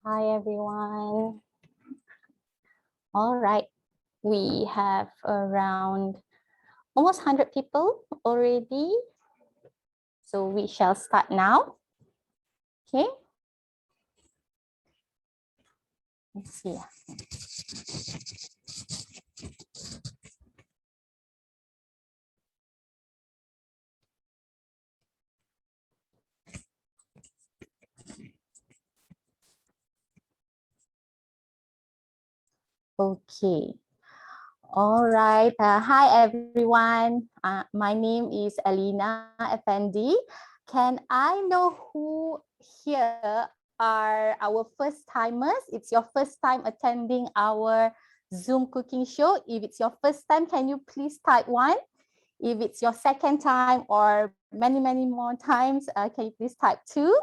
Hi, everyone. All right, we have around almost 100 people already. So we shall start now. Okay. Let's see. Okay. All right. Hi, everyone. My name is Alina Effendi. Can I know who here are our first timers? It's your first time attending our Zoom cooking show. If it's your first time, can you please type 1? If it's your second time or many more times, can you please type 2?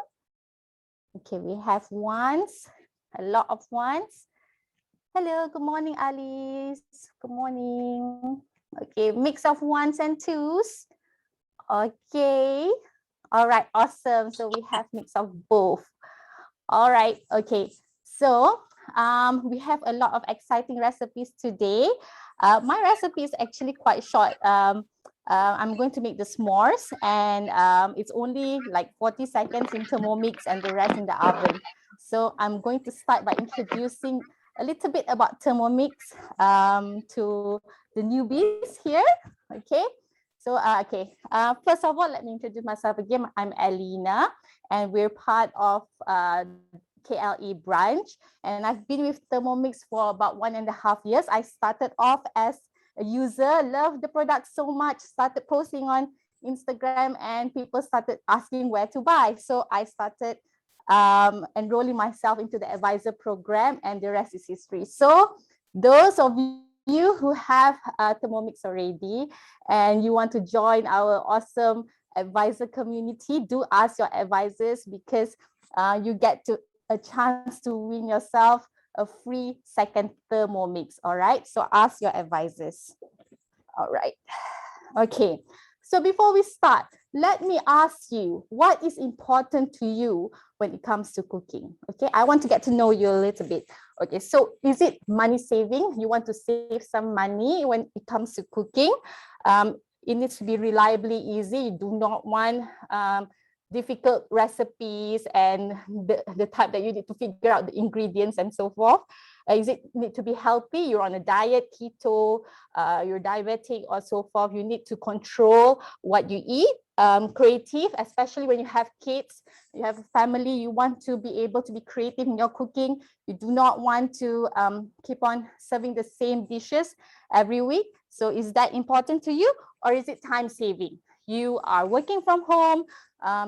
Okay, we have ones, a lot of ones. Hello, good morning, Alice. Good morning. Okay, mix of ones and twos. Okay. All right, awesome. So we have mix of both. All right, okay. So we have a lot of exciting recipes today. My recipe is actually quite short. I'm going to make the s'mores and it's only like 40 seconds in Thermomix and the rest in the oven. So I'm going to start by introducing a little bit about Thermomix to the newbies here. Okay. So, first of all, let me introduce myself again. I'm Alina, and we're part of KLE branch. And I've been with Thermomix for about 1.5 years. I started off as a user, loved the product so much, started posting on Instagram, and people started asking where to buy. So I started enrolling myself into the advisor program, and the rest is history. So those of you who have Thermomix already and you want to join our awesome advisor community, do ask your advisors because you get a chance to win yourself a free second Thermomix. All right, so ask your advisors. All right, okay. So before we start, let me ask you, what is important to you when it comes to cooking? Okay, I want to get to know you a little bit. Okay, so is it money saving? You want to save some money when it comes to cooking? It needs to be reliably easy. You do not want difficult recipes and the type that you need to figure out the ingredients and so forth. Is it need to be healthy? You're on a diet, keto, you're diabetic or so forth. You need to control what you eat. Creative, especially when you have kids, you have a family, you want to be able to be creative in your cooking. You do not want to keep on serving the same dishes every week. So is that important to you, or is it time saving? You are working from home,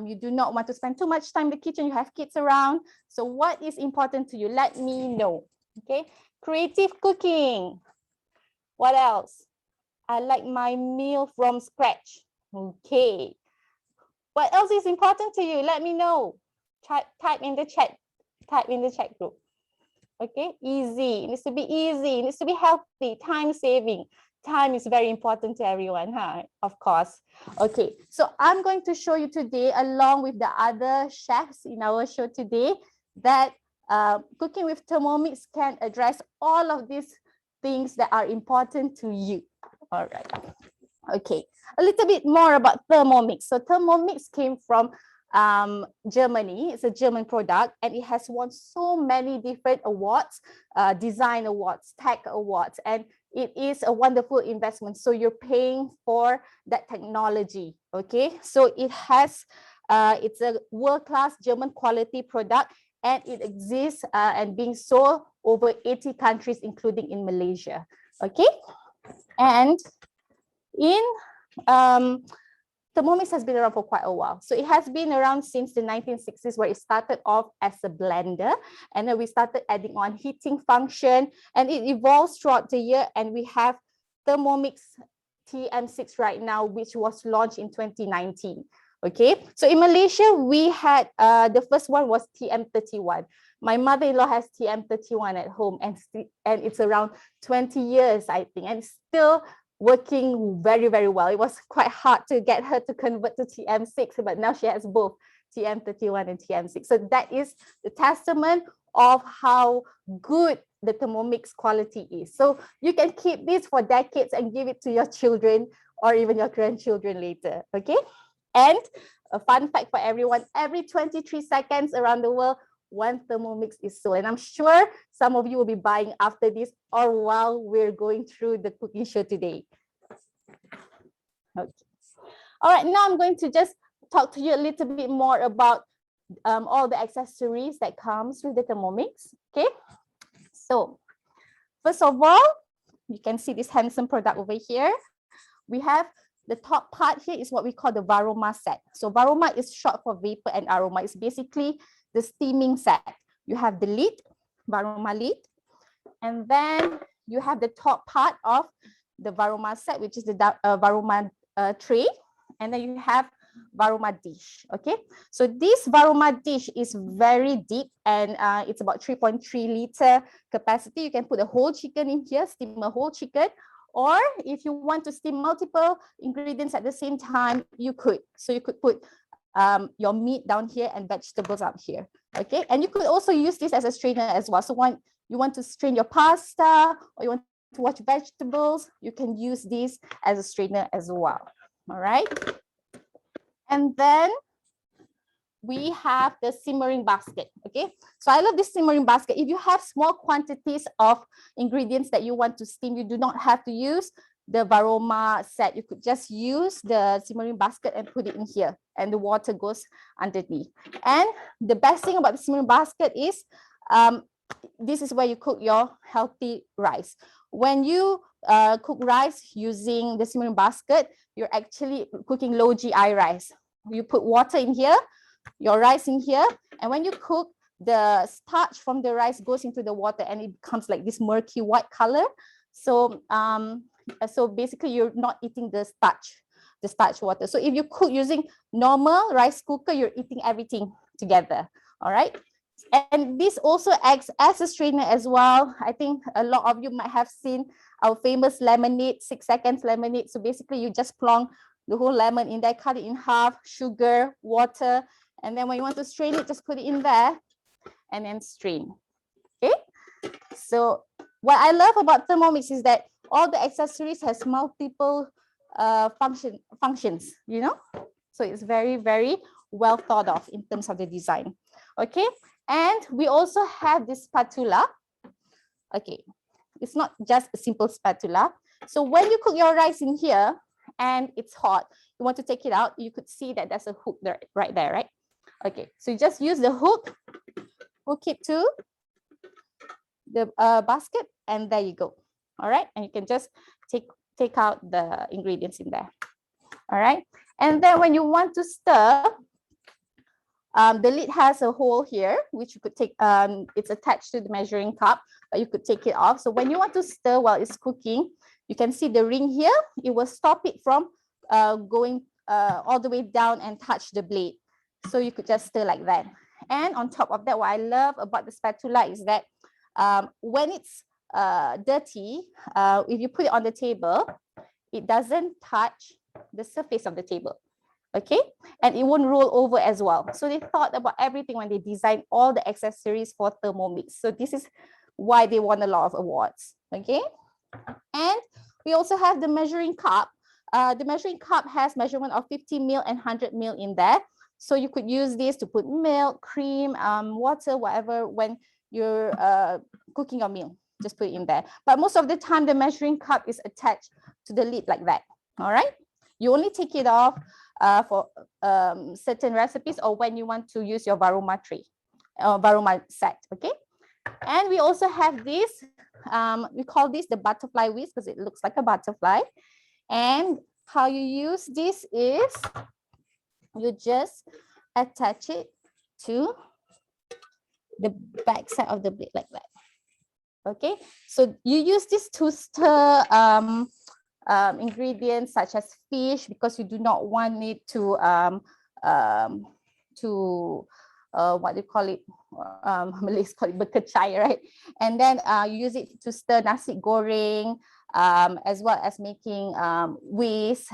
you do not want to spend too much time in the kitchen, you have kids around. So what is important to you? Let me know. Okay, creative cooking. What else? I like my meal from scratch. Okay. What else is important to you? Let me know. Type in the chat. Type in the chat group. Okay, easy. It needs to be easy. It needs to be healthy. Time saving. Time is very important to everyone, huh? Of course. Okay, so I'm going to show you today, along with the other chefs in our show today, that cooking with Thermomix can address all of these things that are important to you. All right. Okay, a little bit more about Thermomix. So Thermomix came from Germany. It's a German product, and it has won so many different awards, design awards, tech awards, and it is a wonderful investment. So you're paying for that technology. Okay, so it has, it's a world-class German quality product, and it exists and being sold over 80 countries, including in Malaysia. Okay, and in Thermomix has been around for quite a while. So it has been around since the 1960s, where it started off as a blender, and then we started adding on heating function, and it evolves throughout the year, and we have Thermomix TM6 right now, which was launched in 2019. Okay, so in Malaysia, we had the first one was TM31. My mother-in-law has TM31 at home, and it's around 20 years, I think, and still working very, very well. It was quite hard to get her to convert to TM6, but now she has both TM31 and TM6. So that is the testament of how good the Thermomix quality is. So you can keep this for decades and give it to your children or even your grandchildren later, okay? And a fun fact for everyone, every 23 seconds around the world, one Thermomix is sold. And I'm sure some of you will be buying after this or while we're going through the cooking show today. Okay. All right, now I'm going to just talk to you a little bit more about all the accessories that comes with the Thermomix, okay? So first of all, you can see this handsome product over here. We have the top part here is what we call the Varoma set. So Varoma is short for vapor and aroma. It's basically the steaming set. You have the lid, Varoma lid, and then you have the top part of the Varoma set, which is the Varoma tray, and then you have Varoma dish. Okay, so this Varoma dish is very deep and it's about 3.3 liter capacity. You can put a whole chicken in here, steam a whole chicken, or if you want to steam multiple ingredients at the same time, you could. So you could put your meat down here and vegetables up here. Okay, and you could also use this as a strainer as well. So when you want to strain your pasta or you want to wash vegetables, you can use this as a strainer as well. All right. And then we have the simmering basket. Okay, so I love this simmering basket. If you have small quantities of ingredients that you want to steam, you do not have to use the Varoma set. You could just use the simmering basket and put it in here, and the water goes underneath. And the best thing about the simmering basket is this is where you cook your healthy rice. When you cook rice using the simmering basket, you're actually cooking low GI rice. You put water in here, your rice in here, and when you cook, the starch from the rice goes into the water and it becomes like this murky white color. So so basically you're not eating the starch water. So if you cook using normal rice cooker, you're eating everything together. All right. And this also acts as a strainer as well. I think a lot of you might have seen our famous lemonade, 6 seconds lemonade. So basically you just plonk the whole lemon in there, cut it in half, sugar, water, and then when you want to strain it, just put it in there and then strain. Okay. So what I love about Thermomix is that all the accessories has multiple functions, you know. So it's very, very well thought of in terms of the design. Okay. And we also have this spatula. Okay. It's not just a simple spatula. So when you cook your rice in here and it's hot, you want to take it out, you could see that there's a hook there, right there, right? Okay. So you just use the hook it to the basket, and there you go. All right. And you can just take out the ingredients in there. All right. And then when you want to stir, the lid has a hole here, which you could take, it's attached to the measuring cup, but you could take it off. So when you want to stir while it's cooking, you can see the ring here. It will stop it from going all the way down and touch the blade. So you could just stir like that. And on top of that, what I love about the spatula is that when it's dirty, if you put it on the table, it doesn't touch the surface of the table. Okay, and it won't roll over as well. So they thought about everything when they designed all the accessories for Thermomix. So this is why they won a lot of awards. Okay, and we also have the measuring cup. The measuring cup has measurement of 50 ml and 100 ml in there. So you could use this to put milk, cream, water, whatever, when you're cooking your meal. Just put it in there. But most of the time, the measuring cup is attached to the lid like that. All right. You only take it off for certain recipes or when you want to use your Varoma tray, Varoma set. Okay. And we also have this. We call this the butterfly whisk because it looks like a butterfly. And how you use this is you just attach it to the back side of the blade like that. Okay, so you use this to stir ingredients such as fish because you do not want it to what do you call it? Malays call it berkecai, right? And then you use it to stir nasi goreng, as well as making whisk,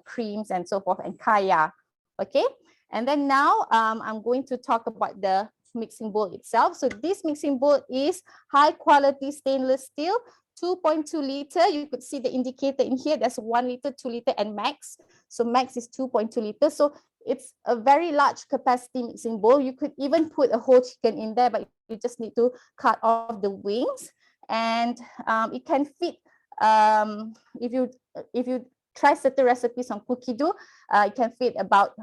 creams and so forth, and kaya. Okay, and then now I'm going to talk about the mixing bowl itself. So this mixing bowl is high quality stainless steel, 2.2 liter. You could see the indicator in here. There's 1 liter, 2 liter, and max. So max is 2.2 liters. So it's a very large capacity mixing bowl. You could even put a whole chicken in there, but you just need to cut off the wings, and it can fit. If you try certain recipes on cookie dough, it can fit about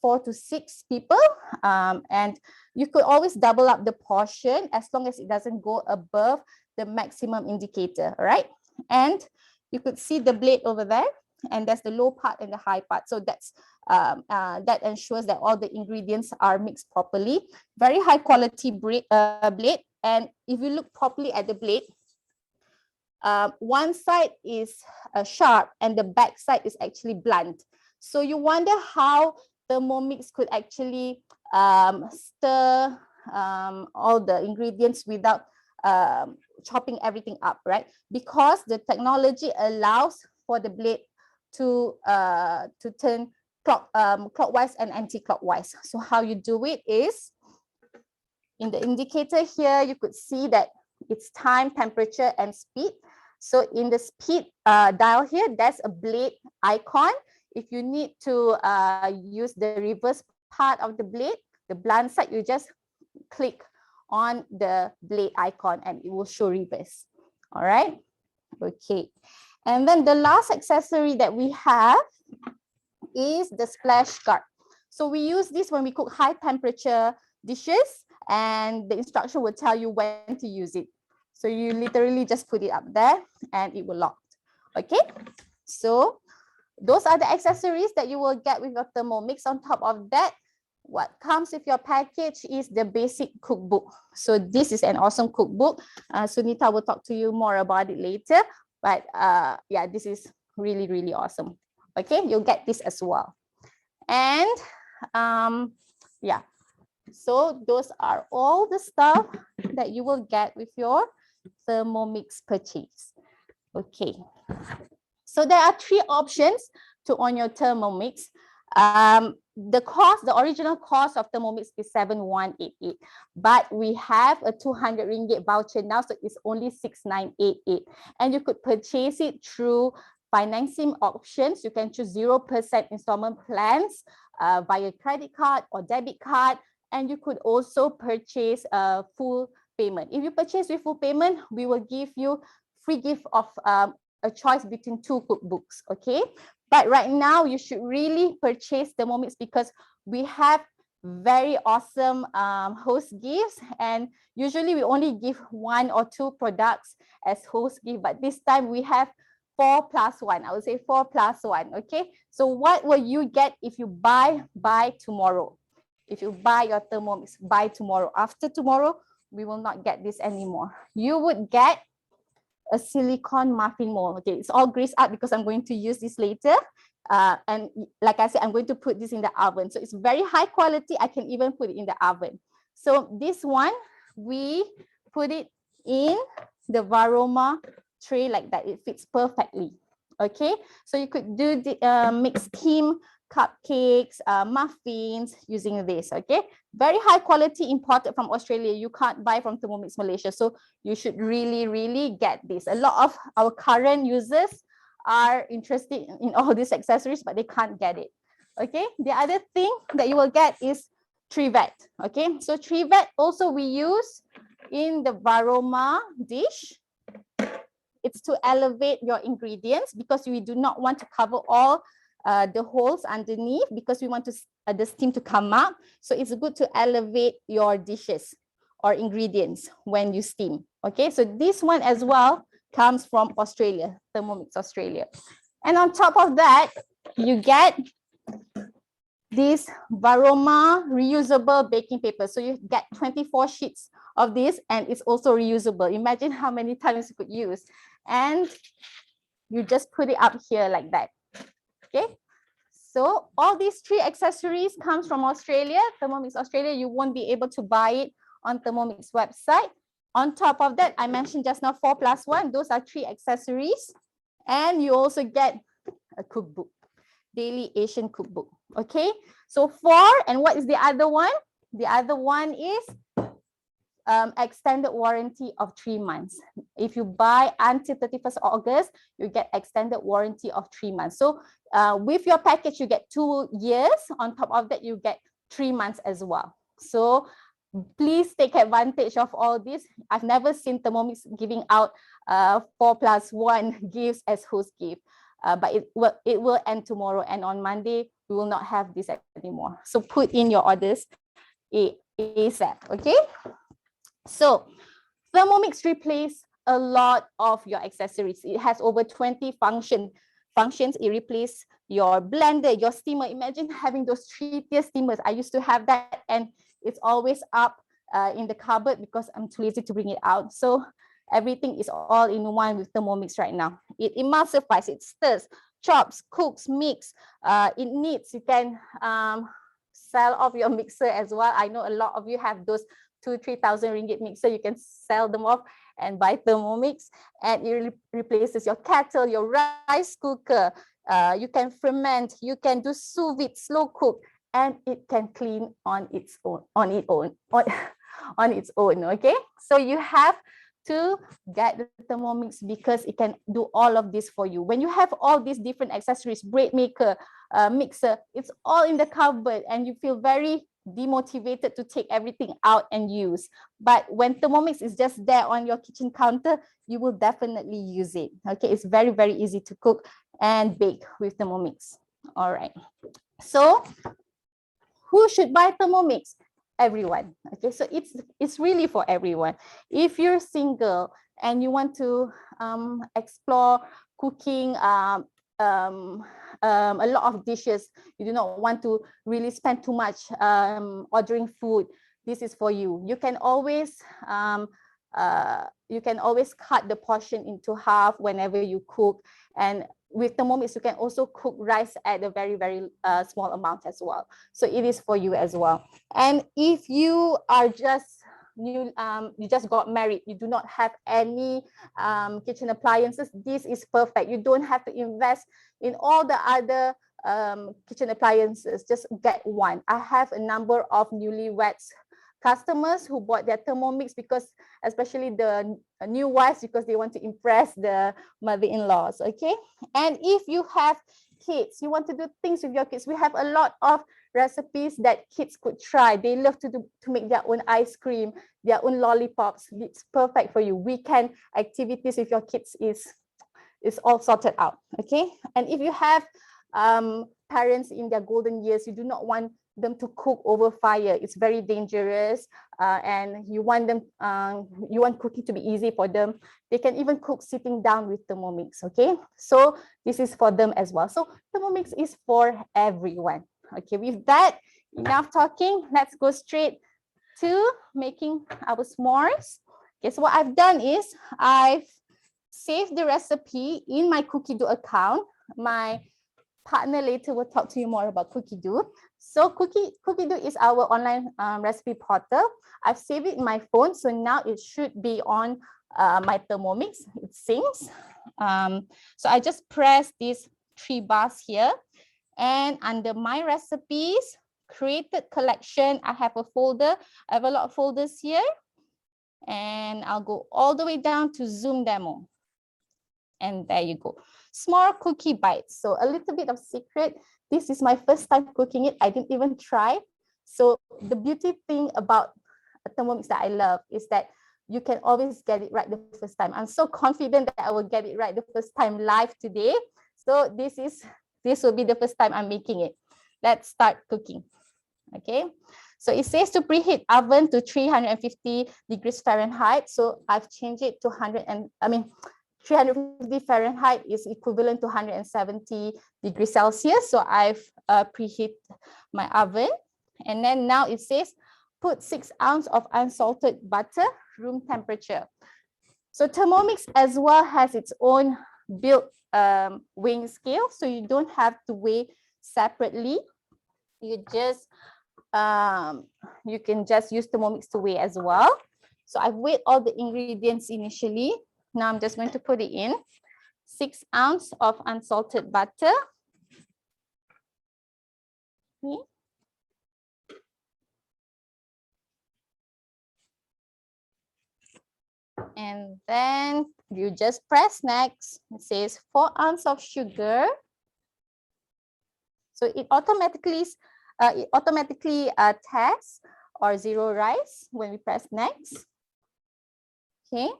4 to 6 people, and you could always double up the portion as long as it doesn't go above the maximum indicator, right? And you could see the blade over there, and there's the low part and the high part. So that's that ensures that all the ingredients are mixed properly. Very high quality blade, and if you look properly at the blade, one side is sharp and the back side is actually blunt. So you wonder how Thermomix could actually stir all the ingredients without chopping everything up, right? Because the technology allows for the blade to turn clockwise and anti-clockwise. So how you do it is, in the indicator here, you could see that it's time, temperature, and speed. So in the speed dial here, there's a blade icon. If you need to use the reverse part of the blade, the blunt side, you just click on the blade icon and it will show reverse. All right. Okay. And then the last accessory that we have is the splash guard. So we use this when we cook high temperature dishes, and the instruction will tell you when to use it. So you literally just put it up there and it will lock. Okay. So those are the accessories that you will get with your Thermomix. On top of that, what comes with your package is the basic cookbook. So this is an awesome cookbook. Sunita will talk to you more about it later. But yeah, this is really, really awesome. Okay, you'll get this as well. And yeah, so those are all the stuff that you will get with your Thermomix purchase. Okay, so there are 3 options to own your Thermomix. The original cost of Thermomix is 7,188, but we have a 200 ringgit voucher now, so it's only 6,988, and you could purchase it through financing options. You can choose 0% installment plans via credit card or debit card, and you could also purchase a full payment. If you purchase with full payment, we will give you free gift of a choice between 2 cookbooks. Okay, but right now you should really purchase Thermomix because we have very awesome host gifts, and usually we only give 1 or 2 products as host gift, but this time we have 4 plus 1. I would say 4 plus 1. Okay, so what will you get if you buy tomorrow? If you buy your Thermomix by tomorrow, after tomorrow, we will not get this anymore. You would get a silicone muffin mold. Okay, it's all greased up because I'm going to use this later. And like I said, I'm going to put this in the oven. So it's very high quality. I can even put it in the oven. So this one, we put it in the Varoma tray like that. It fits perfectly. Okay, so you could do the mixed steam cupcakes, muffins using this. Okay, very high quality, imported from Australia. You can't buy from Thermomix Malaysia, so you should really get this. A lot of our current users are interested in all these accessories, but they can't get it. Okay, the other thing that you will get is trivet. Okay, so trivet also we use in the Varoma dish. It's to elevate your ingredients because we do not want to cover all the holes underneath because we want to the steam to come up. So it's good to elevate your dishes or ingredients when you steam. Okay, so this one as well comes from Australia, Thermomix Australia. And on top of that, you get this Varoma reusable baking paper. So you get 24 sheets of this, and it's also reusable. Imagine how many times you could use. And you just put it up here like that. Okay, so all these 3 accessories comes from Australia, Thermomix Australia. You won't be able to buy it on Thermomix website. On top of that, I mentioned just now 4 plus 1. Those are 3 accessories. And you also get a cookbook, Daily Asian Cookbook. Okay, so 4, and what is the other one? The other one is extended warranty of 3 months. If you buy until 31st August, you get extended warranty of 3 months. So with your package, you get 2 years. On top of that, you get 3 months as well. So please take advantage of all this. I've never seen Thermomix giving out 4 plus 1 gifts as host gift. But it will end tomorrow, and on Monday, we will not have this anymore. So put in your orders ASAP, okay? So Thermomix replaces a lot of your accessories. It has over 20 functions. It replaces your blender, your steamer. Imagine having those 3-tier steamers. I used to have that, and it's always up in the cupboard because I'm too lazy to bring it out. So everything is all in one with Thermomix right now. It emulsifies, it stirs, chops, cooks, mix. It kneads. You can sell off your mixer as well. I know a lot of you have those 2,000-3,000 ringgit mixer. You can sell them off and buy Thermomix, and it replaces your kettle, your rice cooker. You can ferment, you can do sous vide, slow cook, and it can clean on its own, on its own. Okay, so you have to get the Thermomix because it can do all of this for you. When you have all these different accessories, bread maker, mixer, it's all in the cupboard, and you feel very demotivated to take everything out and use. But when Thermomix is just there on your kitchen counter, you will definitely use it. Okay, it's very, very easy to cook and bake with Thermomix. All right. So who should buy Thermomix? Everyone. Okay, so it's really for everyone. If you're single and you want to explore cooking a lot of dishes, you do not want to really spend too much ordering food, this is for you. You can always cut the portion into half whenever you cook, and with Thermomix, you can also cook rice at a very, very small amount as well. So it is for you as well. And if you are just you just got married, you do not have any kitchen appliances, this is perfect. You don't have to invest in all the other kitchen appliances. Just get one. I have a number of newlyweds customers who bought their Thermomix because, especially the new wives, because they want to impress the mother-in-laws. Okay, and if you have kids, you want to do things with your kids, we have a lot of recipes that kids could try. They love to make their own ice cream, their own lollipops. It's perfect for you. Weekend activities with your kids is all sorted out. Okay, and if you have parents in their golden years, you do not want them to cook over fire. It's very dangerous, and you want cooking to be easy for them. They can even cook sitting down with Thermomix. Okay, so this is for them as well. So Thermomix is for everyone. Okay, with that, enough talking. Let's go straight to making our s'mores. Okay, so what I've done is I've saved the recipe in my Cookie Dough account. My partner later will talk to you more about Cookie Dough. So Cookie Dough is our online recipe portal. I've saved it in my phone, so now it should be on my Thermomix. It syncs. So I just press these 3 bars here, and under my recipes, created collection, I have a folder. I have a lot of folders here, and I'll go all the way down to Zoom demo. And there you go. Small cookie bites. So a little bit of secret. This is my first time cooking it. I didn't even try. So the beauty thing about a Thermomix that I love is that you can always get it right the first time. I'm so confident that I will get it right the first time live today. So this will be the first time I'm making it. Let's start cooking. Okay. So it says to preheat oven to 350 degrees Fahrenheit. So I've changed it to 350 Fahrenheit is equivalent to 170 degrees Celsius. So I've preheat my oven. And then now it says put 6 ounces of unsalted butter, room temperature. So Thermomix as well has its own built weighing scale. So you don't have to weigh separately. You can just use Thermomix to weigh as well. So I've weighed all the ingredients initially. Now I'm just going to put it in. 6 ounces of unsalted butter. Okay. And then you just press next. It says 4 ounces of sugar. So it automatically tests or zero rise when we press next. Okay.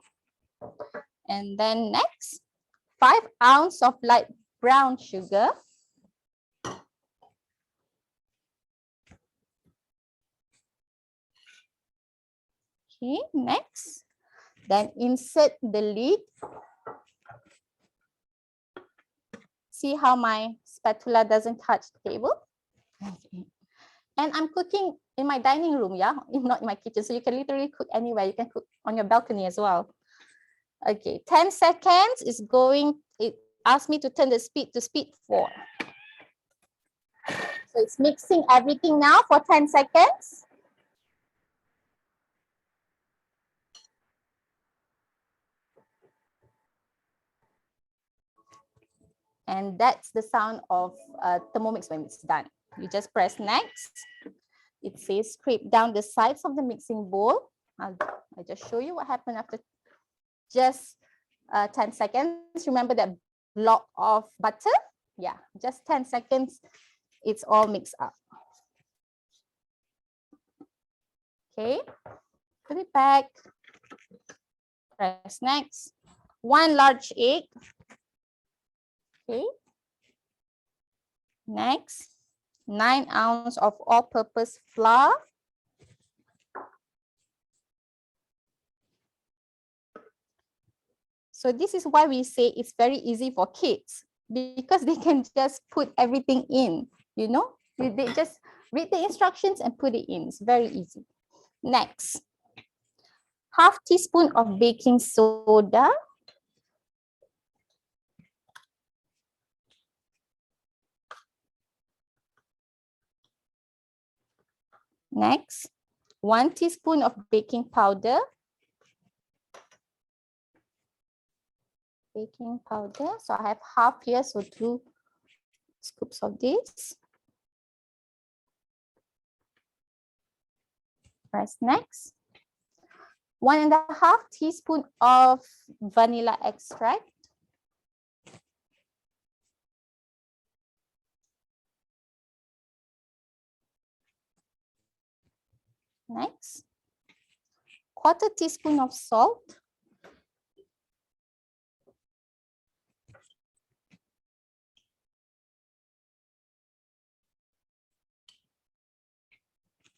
And then next, 5 ounces of light brown sugar. Okay, next. Then insert the lid. See how my spatula doesn't touch the table? Okay. And I'm cooking in my dining room, yeah, not in my kitchen. So you can literally cook anywhere. You can cook on your balcony as well. Okay, 10 seconds is going, it asked me to turn the speed to speed 4. So it's mixing everything now for 10 seconds. And that's the sound of Thermomix when it's done. You just press next. It says scrape down the sides of the mixing bowl. I'll just show you what happened after just 10 seconds. Remember that block of butter? Yeah, just 10 seconds. It's all mixed up. Okay, put it back. Press next. 1 large egg. Okay. Next, 9 ounces of all-purpose flour. So this is why we say it's very easy for kids, because they can just put everything in, you know, they just read the instructions and put it in. It's very easy. Next, half teaspoon of baking soda. Next, 1 teaspoon of baking powder. Baking powder. So I have half here, so 2 scoops of this. Press next. 1.5 teaspoon of vanilla extract. Next, 1/4 teaspoon of salt.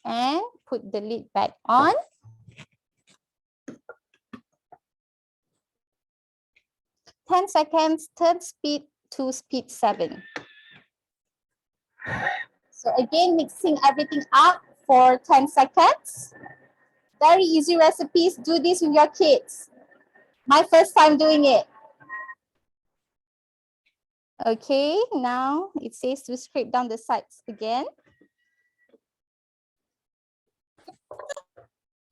And put the lid back on. Ten seconds, turn speed to speed 7. So again, mixing everything up for 10 seconds. Very easy recipes. Do this with your kids. My first time doing it. Okay, now it says to scrape down the sides again.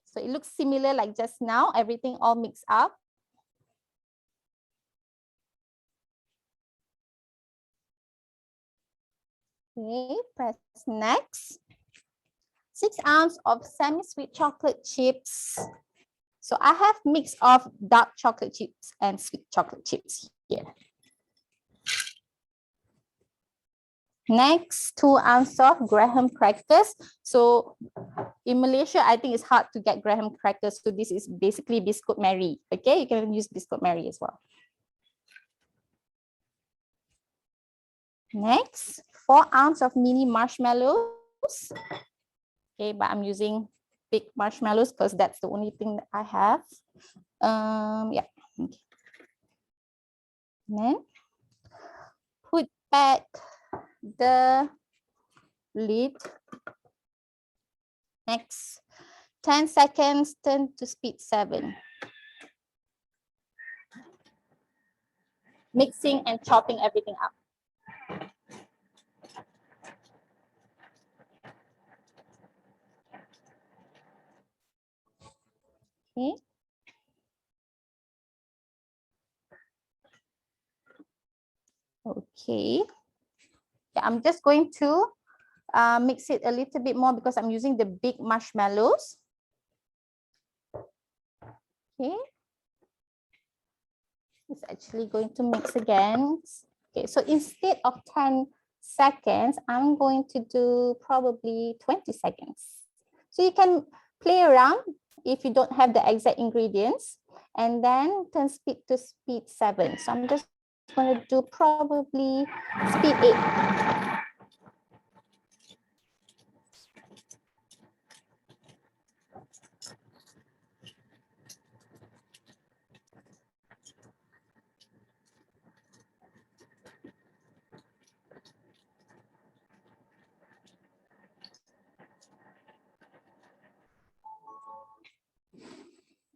So it looks similar like just now, everything all mixed up. Okay, press next. 6 ounces of semi-sweet chocolate chips. So I have mix of dark chocolate chips and sweet chocolate chips here. Next, 2 ounces of graham crackers. So in Malaysia, I think it's hard to get graham crackers. So this is basically biscuit Mary. Okay, you can use biscuit Mary as well. Next, 4 ounces of mini marshmallows. Okay, but I'm using big marshmallows because that's the only thing that I have. Yeah. Okay. And then put back the lid. Next, 10 seconds, turn to speed 7. Mixing and chopping everything up. Okay. Okay. Yeah, I'm just going to mix it a little bit more because I'm using the big marshmallows. Okay. It's actually going to mix again. Okay, so instead of 10 seconds, I'm going to do probably 20 seconds. So you can play around if you don't have the exact ingredients, and then turn speed to speed 7. So I'm just going to do probably speed 8.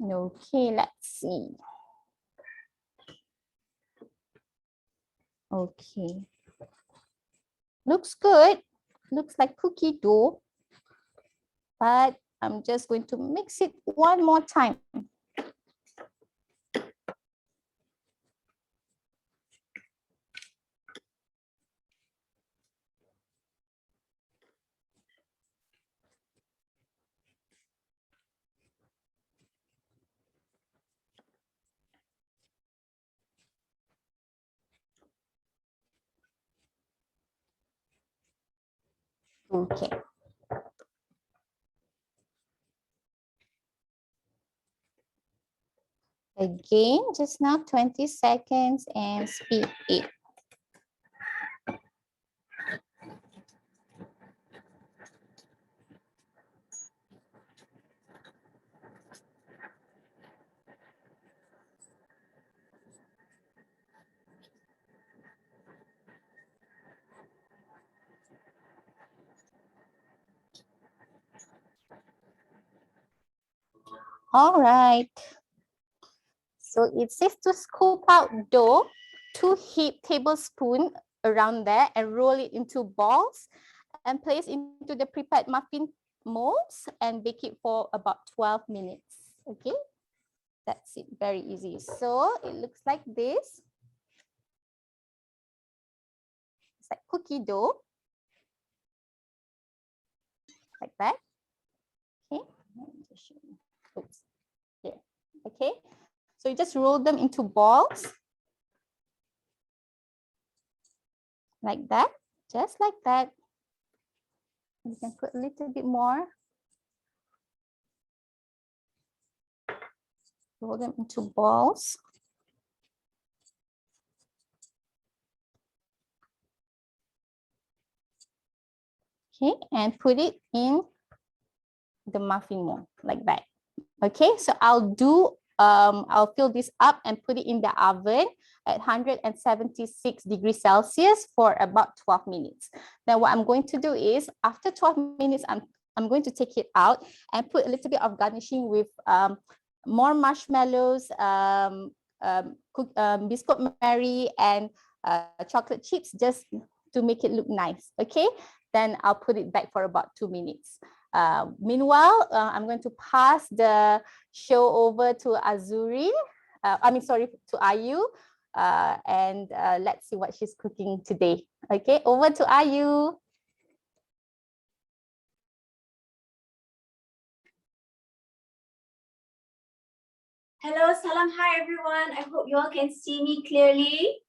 Okay, let's see. Okay. Looks good. Looks like cookie dough. But I'm just going to mix it one more time. Okay. Again, just now 20 seconds and speed 8. All right. So it says to scoop out dough, 2 heaped tablespoons around there and roll it into balls and place into the prepared muffin molds and bake it for about 12 minutes. Okay, that's it, very easy. So it looks like this. It's like cookie dough, like that. Okay, oops, here. Okay, so you just roll them into balls like that, just like that. You can put a little bit more. Roll them into balls. Okay, and put it in the muffin mold like that. Okay, so I'll fill this up and put it in the oven at 176 degrees Celsius for about 12 minutes. Then what I'm going to do is after 12 minutes, I'm going to take it out and put a little bit of garnishing with more marshmallows, biscuit Mary, and chocolate chips just to make it look nice. Okay, then I'll put it back for about 2 minutes. Meanwhile, I'm going to pass the show over to Azuri. To Ayu. And let's see what she's cooking today. Okay, over to Ayu. Hello, salam, hi everyone. I hope you all can see me clearly.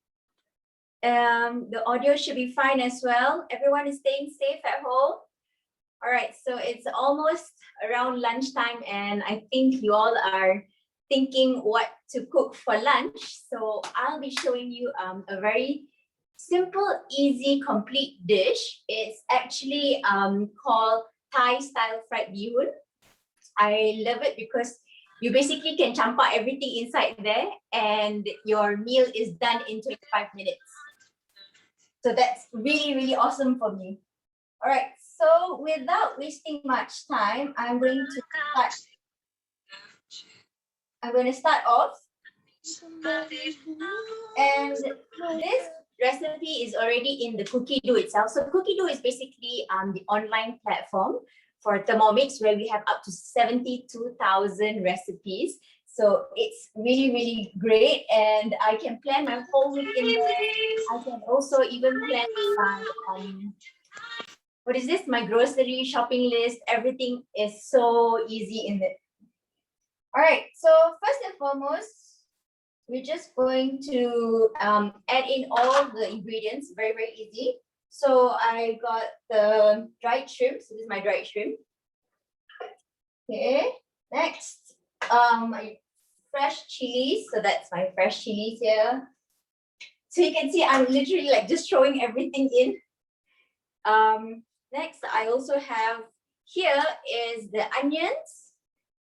The audio should be fine as well. Everyone is staying safe at home. All right, so it's almost around lunchtime and I think you all are thinking what to cook for lunch. So I'll be showing you a very simple, easy, complete dish. It's actually called Thai style fried bee hoon. I love it because you basically can champa everything inside there and your meal is done in 25 minutes. So that's really, really awesome for me. All right, so without wasting much time, I'm going to start off. And this recipe is already in the cookie dough itself. So cookie dough is basically the online platform for Thermomix where we have up to 72,000 recipes. So it's really, really great. And I can plan my whole week in there. I can also even plan my, what is this? My grocery shopping list. Everything is so easy in it. All right, so first and foremost, we're just going to add in all the ingredients, very, very easy. So I got the dried shrimp. So this is my dried shrimp. Okay, next, my fresh chilies. So that's my fresh chilies here. So you can see I'm literally like just throwing everything in. Next, I also have here is the onions.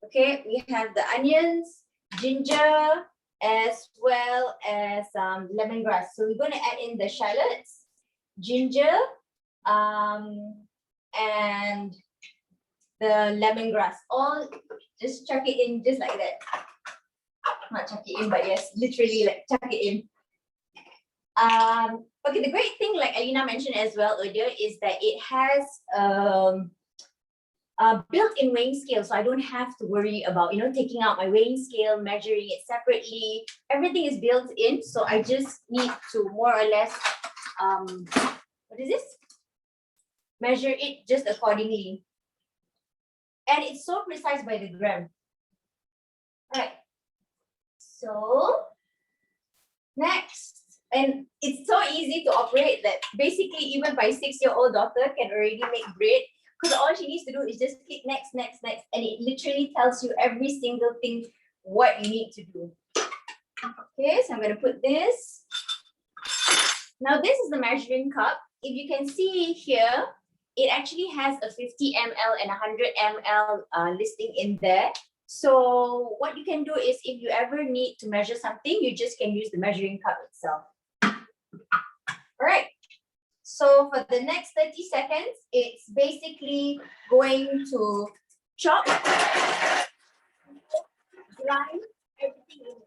Okay, we have the onions, ginger, as well as lemongrass. So we're going to add in the shallots, ginger, and the lemongrass. All just chuck it in just like that. Not chuck it in, but yes, literally like chuck it in. Okay, the great thing, like Alina mentioned as well earlier, is that it has built-in weighing scale, so I don't have to worry about taking out my weighing scale, measuring it separately. Everything is built in, so I just need to more or less what is this? Measure it just accordingly, and it's so precise by the gram. All right. So next, and it's so easy to operate that basically even my 6-year-old daughter can already make bread. Because all she needs to do is just click next, next, next, and it literally tells you every single thing what you need to do. Okay, so I'm going to put this. Now this is the measuring cup. If you can see here, it actually has a 50 ml and 100 ml listing in there. So what you can do is if you ever need to measure something, you just can use the measuring cup itself. All right. So for the next 30 seconds, it's basically going to chop, grind everything in.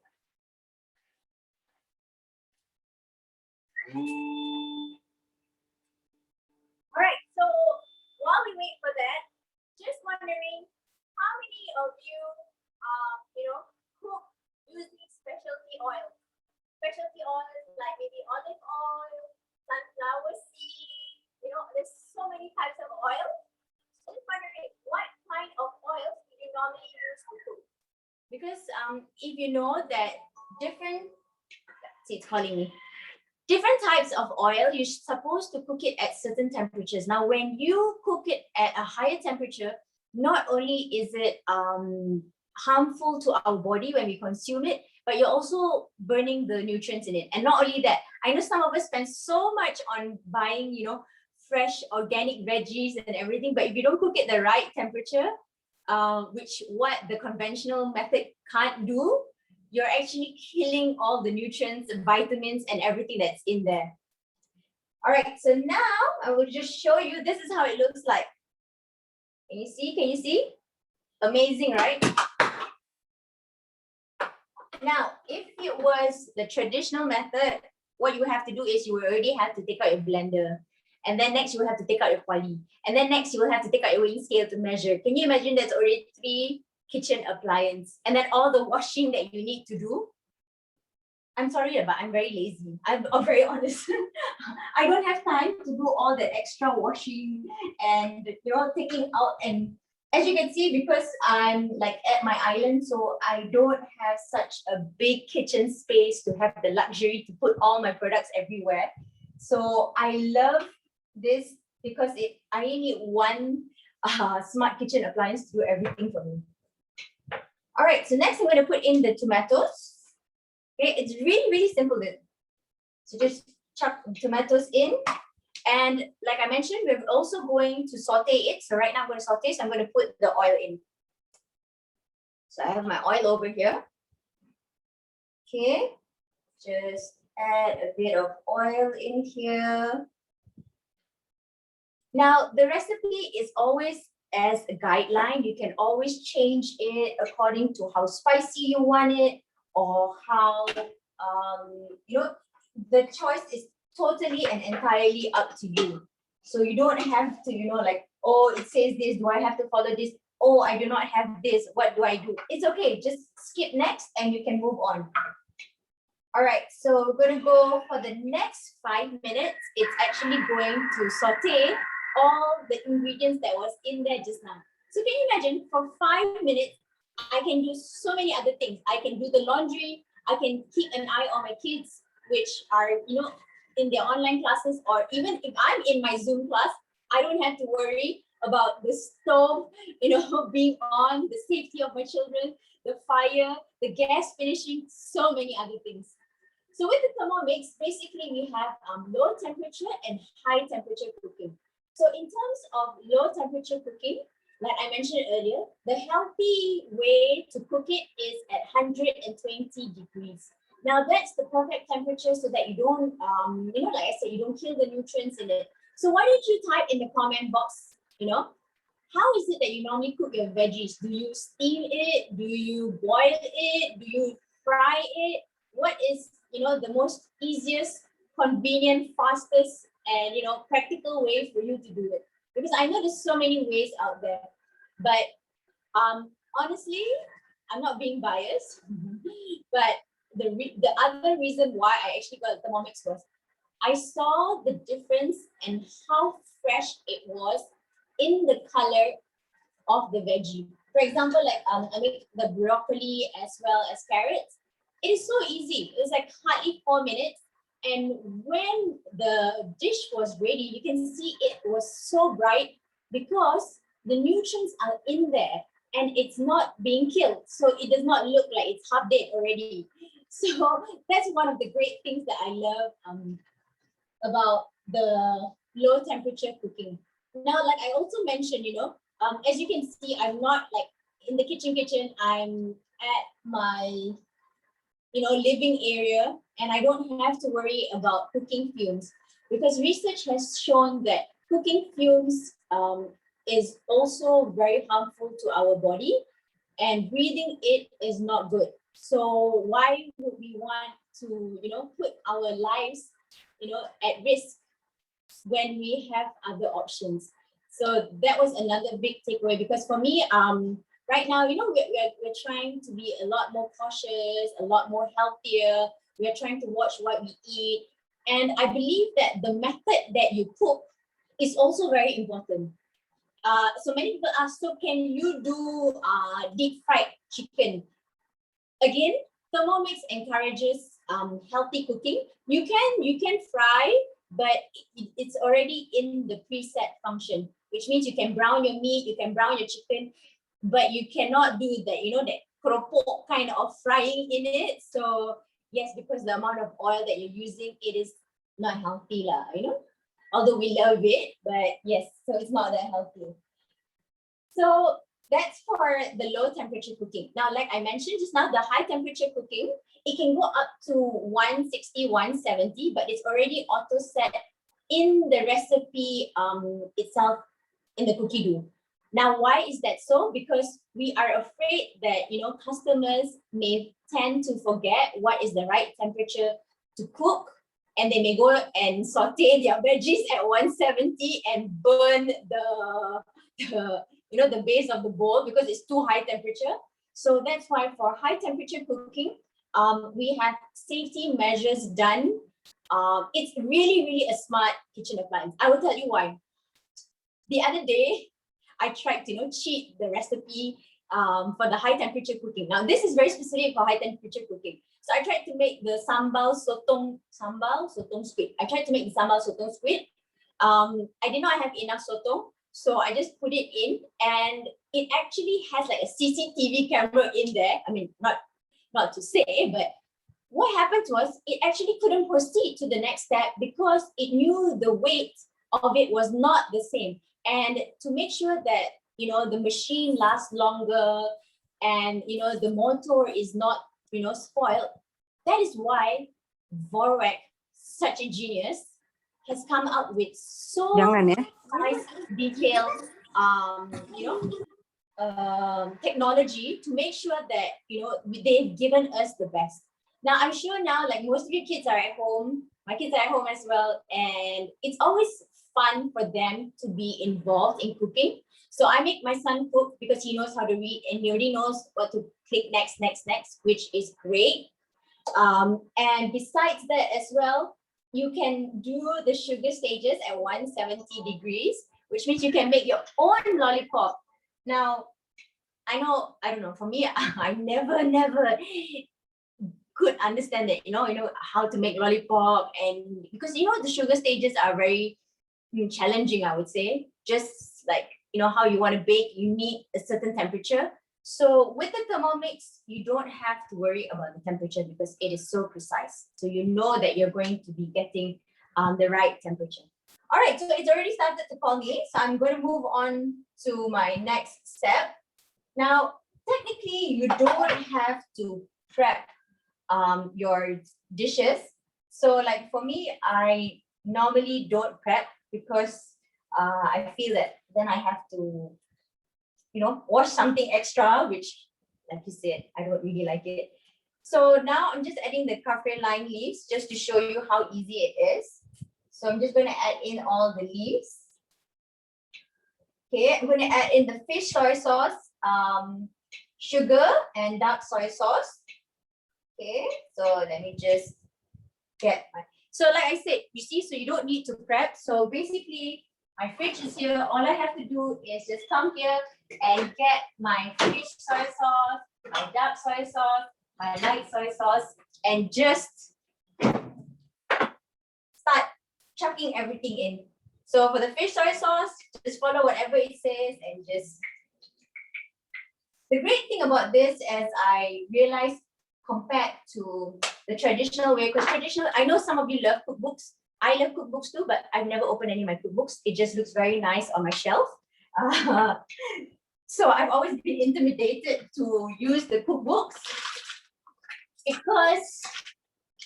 All right, so while we wait for that, just wondering how many of you, cook using specialty oil? Specialty oils like maybe olive oil, sunflower seed, there's so many types of oil. Just wondering what kind of oils do you normally use to cook? Because if you know that different, see, it's calling me. Different types of oil, you're supposed to cook it at certain temperatures. Now, when you cook it at a higher temperature, not only is it harmful to our body when we consume it, but you're also burning the nutrients in it. And not only that, I know some of us spend so much on buying, fresh organic veggies and everything, but if you don't cook it the right temperature, which what the conventional method can't do, you're actually killing all the nutrients and vitamins and everything that's in there. All right, so now I will just show you, this is how it looks like. Can you see? Can you see? Amazing, right? Now, if it was the traditional method, what you have to do is you will already have to take out your blender. And then next you will have to take out your poly. And then next you will have to take out your weighing scale to measure. Can you imagine there's already 3 kitchen appliances? And then all the washing that you need to do. I'm sorry, but I'm very lazy. I'm very honest. I don't have time to do all the extra washing and taking out. And as you can see, because I'm like at my island, so I don't have such a big kitchen space to have the luxury to put all my products everywhere. So I love this because I only need one smart kitchen appliance to do everything for me. All right, so next I'm going to put in the tomatoes. Okay, it's really, really simple then. So just chuck tomatoes in. And like I mentioned, we're also going to saute it. So right now I'm going to saute, so I'm going to put the oil in. So I have my oil over here. Okay, just add a bit of oil in here. Now, the recipe is always as a guideline. You can always change it according to how spicy you want it, or how, the choice is totally and entirely up to you. So you don't have to, like, oh, it says this, do I have to follow this? oh, I do not have this, what do I do? It's okay, just skip next and you can move on. All right, so we're gonna go for the next 5 minutes. It's actually going to saute all the ingredients that was in there just now. So can you imagine, for 5 minutes, I can do so many other things. I can do the laundry, I can keep an eye on my kids, which are, in their online classes, or even if I'm in my Zoom class, I don't have to worry about the stove, being on, the safety of my children, the fire, the gas finishing, so many other things. So with the Thermomix, basically we have low temperature and high temperature cooking. So in terms of low temperature cooking, like I mentioned earlier, the healthy way to cook it is at 120 degrees. Now that's the perfect temperature so that you don't, like I said, you don't kill the nutrients in it. So why don't you type in the comment box, how is it that you normally cook your veggies? Do you steam it? Do you boil it? Do you fry it? What is, the most easiest, convenient, fastest, and, practical way for you to do it? Because I know there's so many ways out there, but honestly, I'm not being biased, but the other reason why I actually got a Thermomix was I saw the difference and how fresh it was in the color of the veggie. For example, like I make the broccoli as well as carrots. It is so easy. It was like hardly 4 minutes. And when the dish was ready, you can see it was so bright because the nutrients are in there and it's not being killed. So it does not look like it's half dead already. So that's one of the great things that I love about the low temperature cooking. Now, like I also mentioned, as you can see, I'm not like in the kitchen. I'm at my, living area, and I don't have to worry about cooking fumes because research has shown that cooking fumes is also very harmful to our body, and breathing it is not good. So why would we want to, put our lives, at risk when we have other options? So that was another big takeaway because for me, right now, we're trying to be a lot more cautious, a lot more healthier. We're trying to watch what we eat. And I believe that the method that you cook is also very important. So many people ask, so can you do deep fried chicken? Again, Thermomix encourages healthy cooking. You can fry, but it's already in the preset function, which means you can brown your meat, you can brown your chicken, but you cannot do that, that keropok kind of frying in it. So yes, because the amount of oil that you're using, it is not healthy lah, although we love it, but yes, so it's not that healthy. So that's for the low temperature cooking. Now, like I mentioned just now, the high temperature cooking, it can go up to 160, 170, but it's already auto set in the recipe itself in the cookie dough. Now, why is that so? Because we are afraid that, customers may tend to forget what is the right temperature to cook, and they may go and saute their veggies at 170 and burn the base of the bowl because it's too high temperature. So that's why for high temperature cooking, we have safety measures done. It's really, really a smart kitchen appliance. I will tell you why. The other day, I tried to cheat the recipe for the high temperature cooking. Now, this is very specific for high temperature cooking. So I tried to make the sambal sotong squid. I tried to make the sambal sotong squid. I did not have enough sotong, so I just put it in, and it actually has like a CCTV camera in there. I mean, not to say, but what happened was it actually couldn't proceed to the next step because it knew the weight of it was not the same. And to make sure that, the machine lasts longer and, the motor is not, spoiled, that is why Vorek, such a genius, has come up with so nice, detailed, technology to make sure that, they've given us the best. Now, I'm sure now, like most of your kids are at home, my kids are at home as well, and it's always fun for them to be involved in cooking. So I make my son cook because he knows how to read and he already knows what to click next, which is great. And besides that as well, you can do the sugar stages at 170 degrees, which means you can make your own lollipop. Now, I don't know, for me, I never could understand that, how to make lollipop, and because, the sugar stages are very challenging, I would say. Just like, how you want to bake, you need a certain temperature. So with the Thermomix, you don't have to worry about the temperature because it is so precise. So you know that you're going to be getting the right temperature. All right, so it's already started to call me. So I'm going to move on to my next step. Now, technically, you don't have to prep your dishes. So like for me, I normally don't prep because I feel that then I have to, wash something extra, which, like you said, I don't really like it. So now I'm just adding the kaffir lime leaves just to show you how easy it is. So I'm just going to add in all the leaves. Okay, I'm going to add in the fish soy sauce, sugar, and dark soy sauce. Okay, so let me just get my. So like I said, you see, so you don't need to prep. So basically, my fridge is here. All I have to do is just come here and get my fish soy sauce, my dark soy sauce, my light soy sauce, and just start chucking everything in. So for the fish soy sauce, just follow whatever it says and just. The great thing about this, as I realized compared to the traditional way, because traditional, I know some of you love cookbooks. I love cookbooks too, but I've never opened any of my cookbooks. It just looks very nice on my shelf. So I've always been intimidated to use the cookbooks because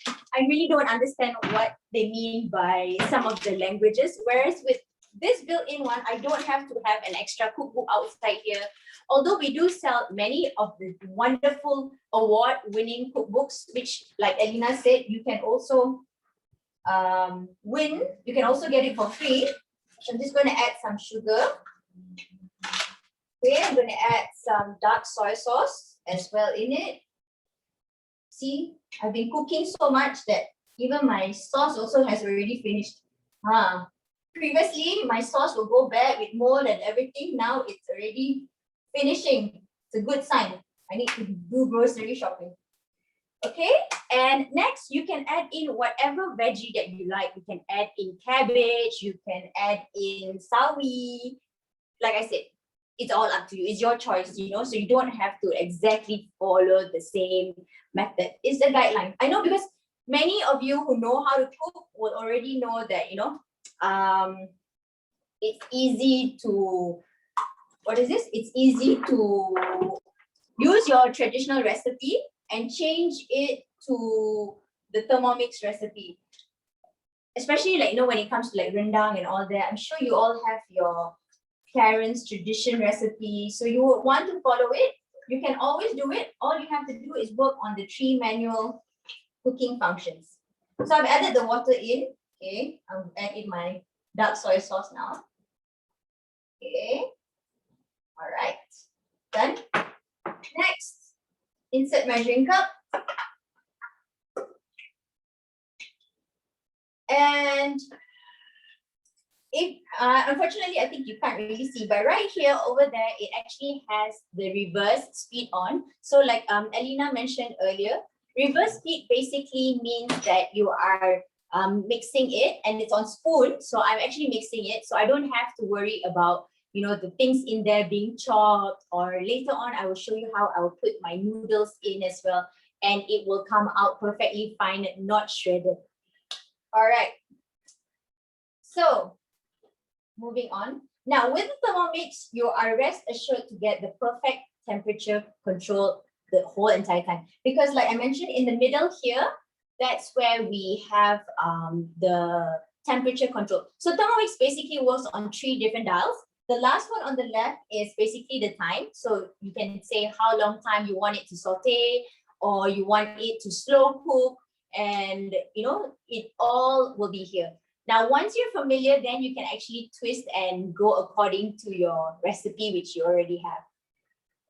I really don't understand what they mean by some of the languages. Whereas with this built-in one, I don't have to have an extra cookbook outside here. Although we do sell many of the wonderful award-winning cookbooks, which, like Elena said, you can also win. You can also get it for free. So I'm just going to add some sugar. Okay, I'm going to add some dark soy sauce as well in it. See, I've been cooking so much that even my sauce also has already finished. Previously, my sauce will go bad with mold and everything. Now it's already finishing. It's a good sign. I need to do grocery shopping. Okay, and next you can add in whatever veggie that you like. You can add in cabbage, you can add in sawi. Like I said, it's all up to you. It's your choice, so you don't have to exactly follow the same method. It's the guideline. I know because many of you who know how to cook will already know that, it's easy to, It's easy to use your traditional recipe and change it to the Thermomix recipe. Especially when it comes to rendang and all that. I'm sure you all have your parents' tradition recipe. So you would want to follow it. You can always do it. All you have to do is work on the 3 manual cooking functions. So I've added the water in. Okay, I'll add in my dark soy sauce now. Okay. All right. Done. Next, insert measuring cup. And if unfortunately, I think you can't really see, but right here over there, it actually has the reverse speed on. So like Elena mentioned earlier, reverse speed basically means that you are mixing it and it's on spoon. So I'm actually mixing it. So I don't have to worry about, the things in there being chopped, or later on, I will show you how I will put my noodles in as well. And it will come out perfectly fine, not shredded. All right. So moving on. Now with the Thermomix, you are rest assured to get the perfect temperature control the whole entire time. Because like I mentioned in the middle here, that's where we have the temperature control. So Thermomix basically works on 3 different dials. The last one on the left is basically the time. So you can say how long time you want it to saute, or you want it to slow cook, and it all will be here. Now, once you're familiar, then you can actually twist and go according to your recipe, which you already have.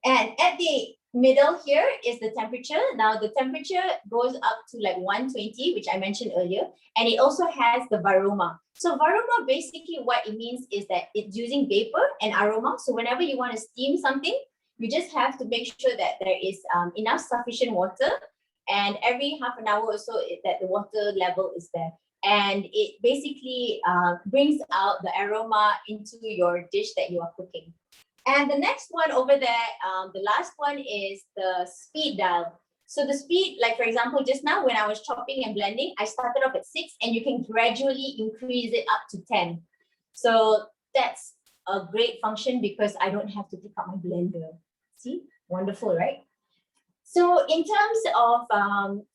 And at the middle here is the temperature. Now the temperature goes up to like 120, which I mentioned earlier, and it also has the varoma. So varoma, basically what it means is that it's using vapor and aroma. So whenever you want to steam something, you just have to make sure that there is enough sufficient water, and every half an hour or so that the water level is there. And it basically brings out the aroma into your dish that you are cooking. And the next one over there, the last one is the speed dial. So the speed, like for example, just now when I was chopping and blending, I started off at 6 and you can gradually increase it up to 10. So that's a great function because I don't have to pick up my blender. See, wonderful, right? So in terms of,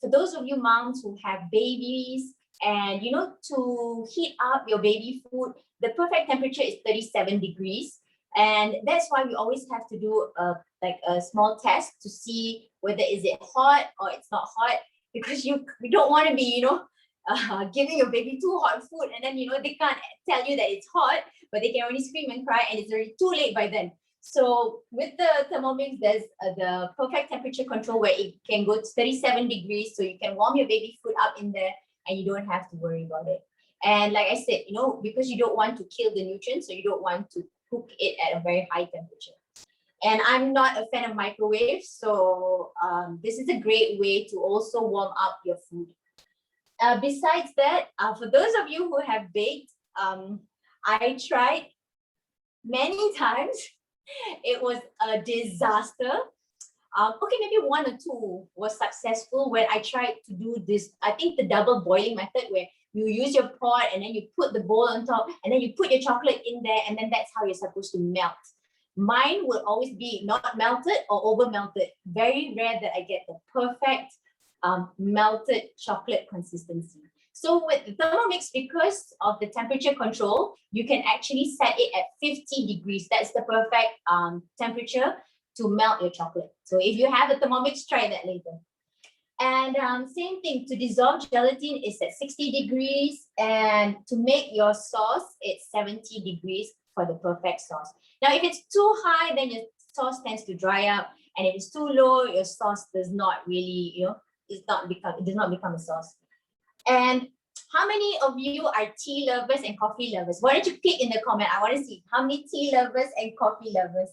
for those of you moms who have babies and you know, to heat up your baby food, the perfect temperature is 37 degrees. And that's why we always have to do like a small test to see whether is it hot or it's not hot, because you don't want to be, you know, giving your baby too hot food and then, you know, they can't tell you that it's hot, but they can only scream and cry and it's already too late by then. So with the Thermomix, there's the perfect temperature control where it can go to 37 degrees. So you can warm your baby food up in there and you don't have to worry about it. And like I said, you know, because you don't want to kill the nutrients, so you don't want to cook it at a very high temperature. And I'm not a fan of microwaves, so this is a great way to also warm up your food. Besides that, for those of you who have baked, I tried many times. It was a disaster. Okay, maybe 1 or 2 was successful when I tried to do this, I think the double boiling method, where you use your pot and then you put the bowl on top and then you put your chocolate in there, and then that's how you're supposed to melt. Mine will always be not melted or over melted. Very rare that I get the perfect melted chocolate consistency. So with the Thermomix, because of the temperature control, you can actually set it at 50 degrees. That's the perfect temperature to melt your chocolate. So if you have a Thermomix, try that later. And same thing, to dissolve gelatin is at 60 degrees, and to make your sauce, it's 70 degrees for the perfect sauce. Now, if it's too high, then your sauce tends to dry up, and if it's too low, your sauce does not really, you know, it does not become a sauce. And how many of you are tea lovers and coffee lovers? Why don't you click in the comment? I want to see how many tea lovers and coffee lovers.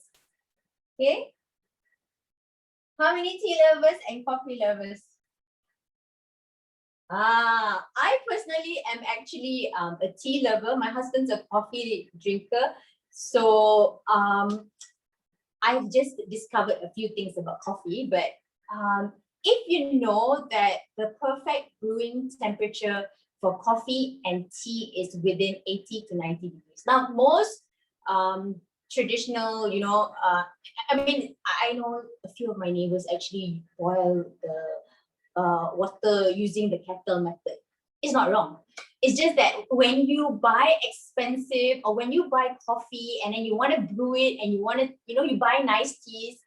Okay. How many tea lovers and coffee lovers? I personally am actually a tea lover. My husband's a coffee drinker. So I've just discovered a few things about coffee, but if you know that the perfect brewing temperature for coffee and tea is within 80 to 90 degrees. Now, most traditional, you know, I mean, I know a few of my neighbors actually boil the water using the kettle method. It's not wrong. It's just that when you buy expensive, or when you buy coffee and then you want to brew it and you want to, you know, you buy nice teas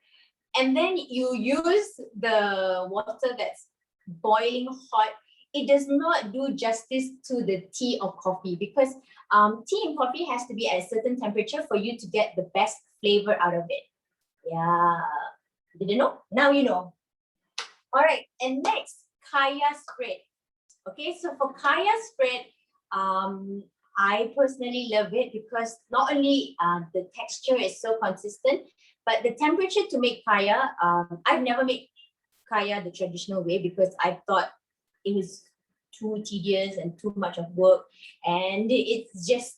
and then you use the water that's boiling hot, it does not do justice to the tea or coffee, because tea and coffee has to be at a certain temperature for you to get the best flavor out of it. Yeah, didn't know? Now you know. All right, and next, kaya spread. Okay, so for kaya spread, I personally love it because not only the texture is so consistent, but the temperature to make kaya, I've never made kaya the traditional way because I thought it was too tedious and too much of work, and it's just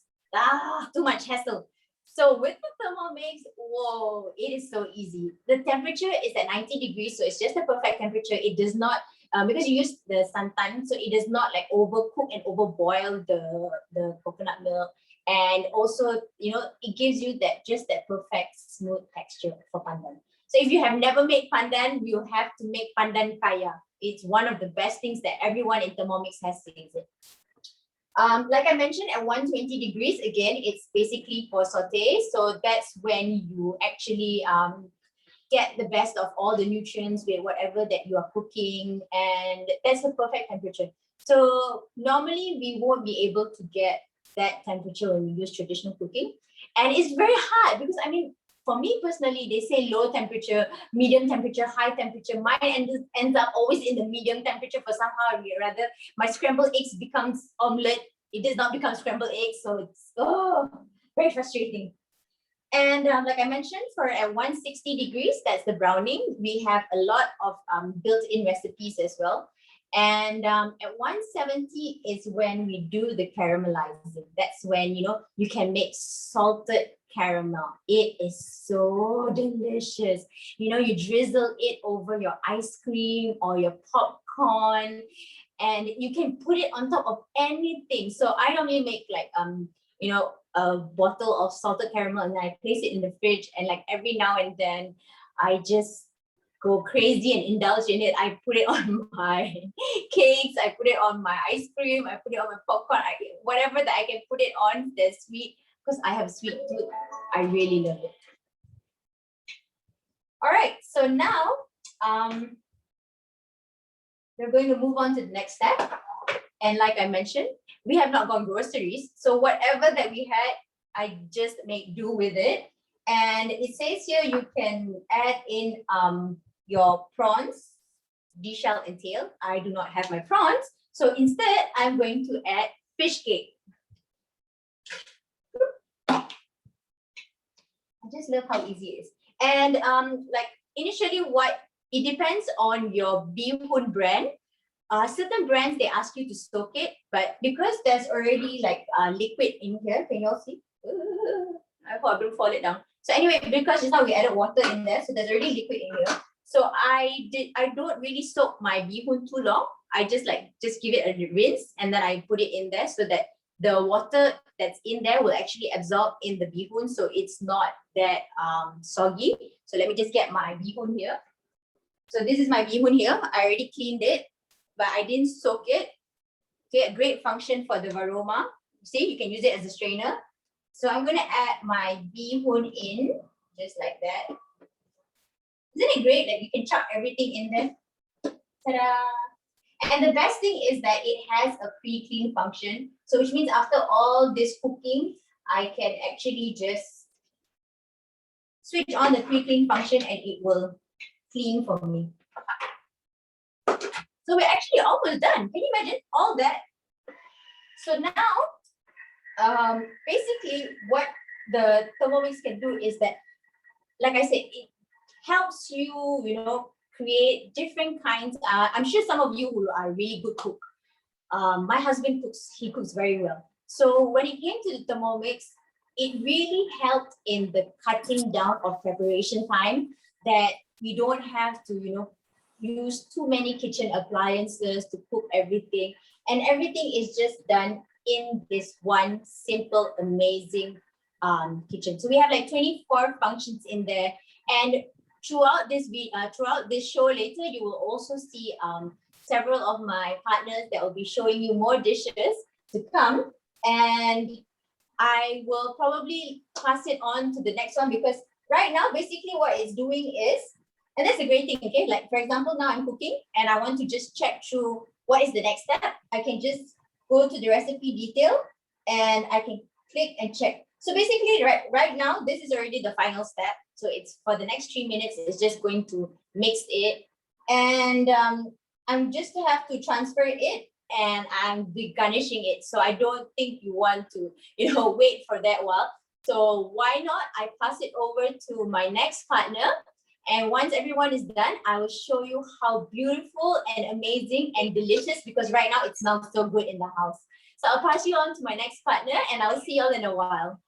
too much hassle. So with the Thermomix, whoa, it is so easy. The temperature is at 90 degrees, so it's just the perfect temperature. It does not, because you use the santan, so it does not like overcook and overboil the coconut milk. And also, you know, it gives you that perfect smooth texture for pandan. So if you have never made pandan, you have to make pandan kaya. It's one of the best things that everyone in Thermomix has to use it. Like I mentioned, at 120 degrees, again, it's basically for saute. So that's when you actually get the best of all the nutrients with whatever that you are cooking. And that's the perfect temperature. So normally we won't be able to get that temperature when we use traditional cooking. And it's very hard because I mean, for me personally, they say low temperature, medium temperature, high temperature. Mine ends up always in the medium temperature for somehow rather. My scrambled eggs becomes omelette. It does not become scrambled eggs. So it's very frustrating. And like I mentioned, for at 160 degrees, that's the browning. We have a lot of built-in recipes as well. And at 170 is when we do the caramelizing. That's when, you know, you can make salted caramel. It is so delicious. You know, you drizzle it over your ice cream or your popcorn, and you can put it on top of anything. So I normally make like, you know, a bottle of salted caramel and I place it in the fridge, and like every now and then I just go crazy and indulge in it. I put it on my cakes, I put it on my ice cream, I put it on my popcorn, whatever that I can put it on that's sweet, because I have a sweet tooth. I really love it. All right, so now we're going to move on to the next step. And like I mentioned, we have not gone groceries. So whatever that we had, I just make do with it. And it says here you can add in your prawns, deshell and tail. I do not have my prawns. So instead, I'm going to add fish cake. I just love how easy it is. And like initially it depends on your Bee Hoon brand. Certain brands, they ask you to soak it, but because there's already like liquid in here, can you all see? I hope I don't fall it down. So anyway, because just now we added water in there, so there's already liquid in here. So I don't really soak my Bee Hoon too long. I just give it a rinse and then I put it in there so that the water that's in there will actually absorb in the Bee Hoon, so it's not that soggy. So let me just get my Bee Hoon here. So this is my Bee Hoon here. I already cleaned it, but I didn't soak it. Okay, a great function for the varoma. See, you can use it as a strainer. So I'm gonna add my Bee Hoon in, just like that. Isn't it great that you can chuck everything in there? Ta-da! And the best thing is that it has a pre-clean function. So which means after all this cooking, I can actually just switch on the pre-clean function and it will clean for me. So we're actually almost done. Can you imagine all that? So now, basically what the Thermomix can do is that, like I said, it helps you, you know, create different kinds. I'm sure some of you who are really good cook. My husband cooks, he cooks very well. So when it came to the Thermomix, it really helped in the cutting down of preparation time, that we don't have to, you know, use too many kitchen appliances to cook everything. And everything is just done in this one simple, amazing kitchen. So we have like 24 functions in there. And throughout this show later, you will also see several of my partners that will be showing you more dishes to come. And I will probably pass it on to the next one, because right now, basically what it's doing is, and that's a great thing, okay? Like for example, now I'm cooking and I want to just check through what is the next step. I can just go to the recipe detail and I can click and check. So basically right now, this is already the final step. So it's for the next 3 minutes, it's just going to mix it. And I'm just have to transfer it and I'm garnishing it. So I don't think you want to, you know, wait for that while. So why not? I pass it over to my next partner. And once everyone is done, I will show you how beautiful and amazing and delicious, because right now it smells so good in the house. So I'll pass you on to my next partner and I'll see you all in a while.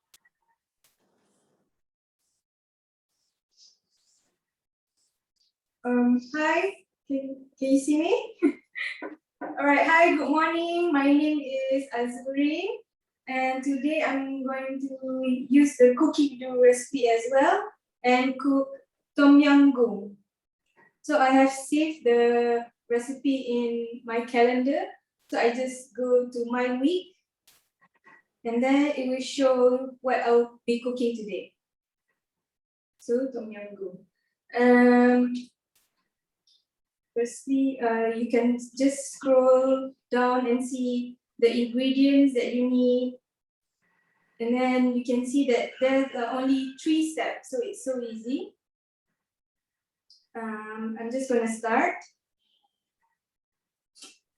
Hi, can you see me? All right, hi, good morning. My name is Azuri, and today I'm going to use the cookie dough recipe as well and cook Yam Goong. So I have saved the recipe in my calendar. So I just go to my week, and then it will show what I'll be cooking today. So Yam Goong. Firstly, you can just scroll down and see the ingredients that you need. And then you can see that there's only 3 steps, so it's so easy. I'm just gonna start.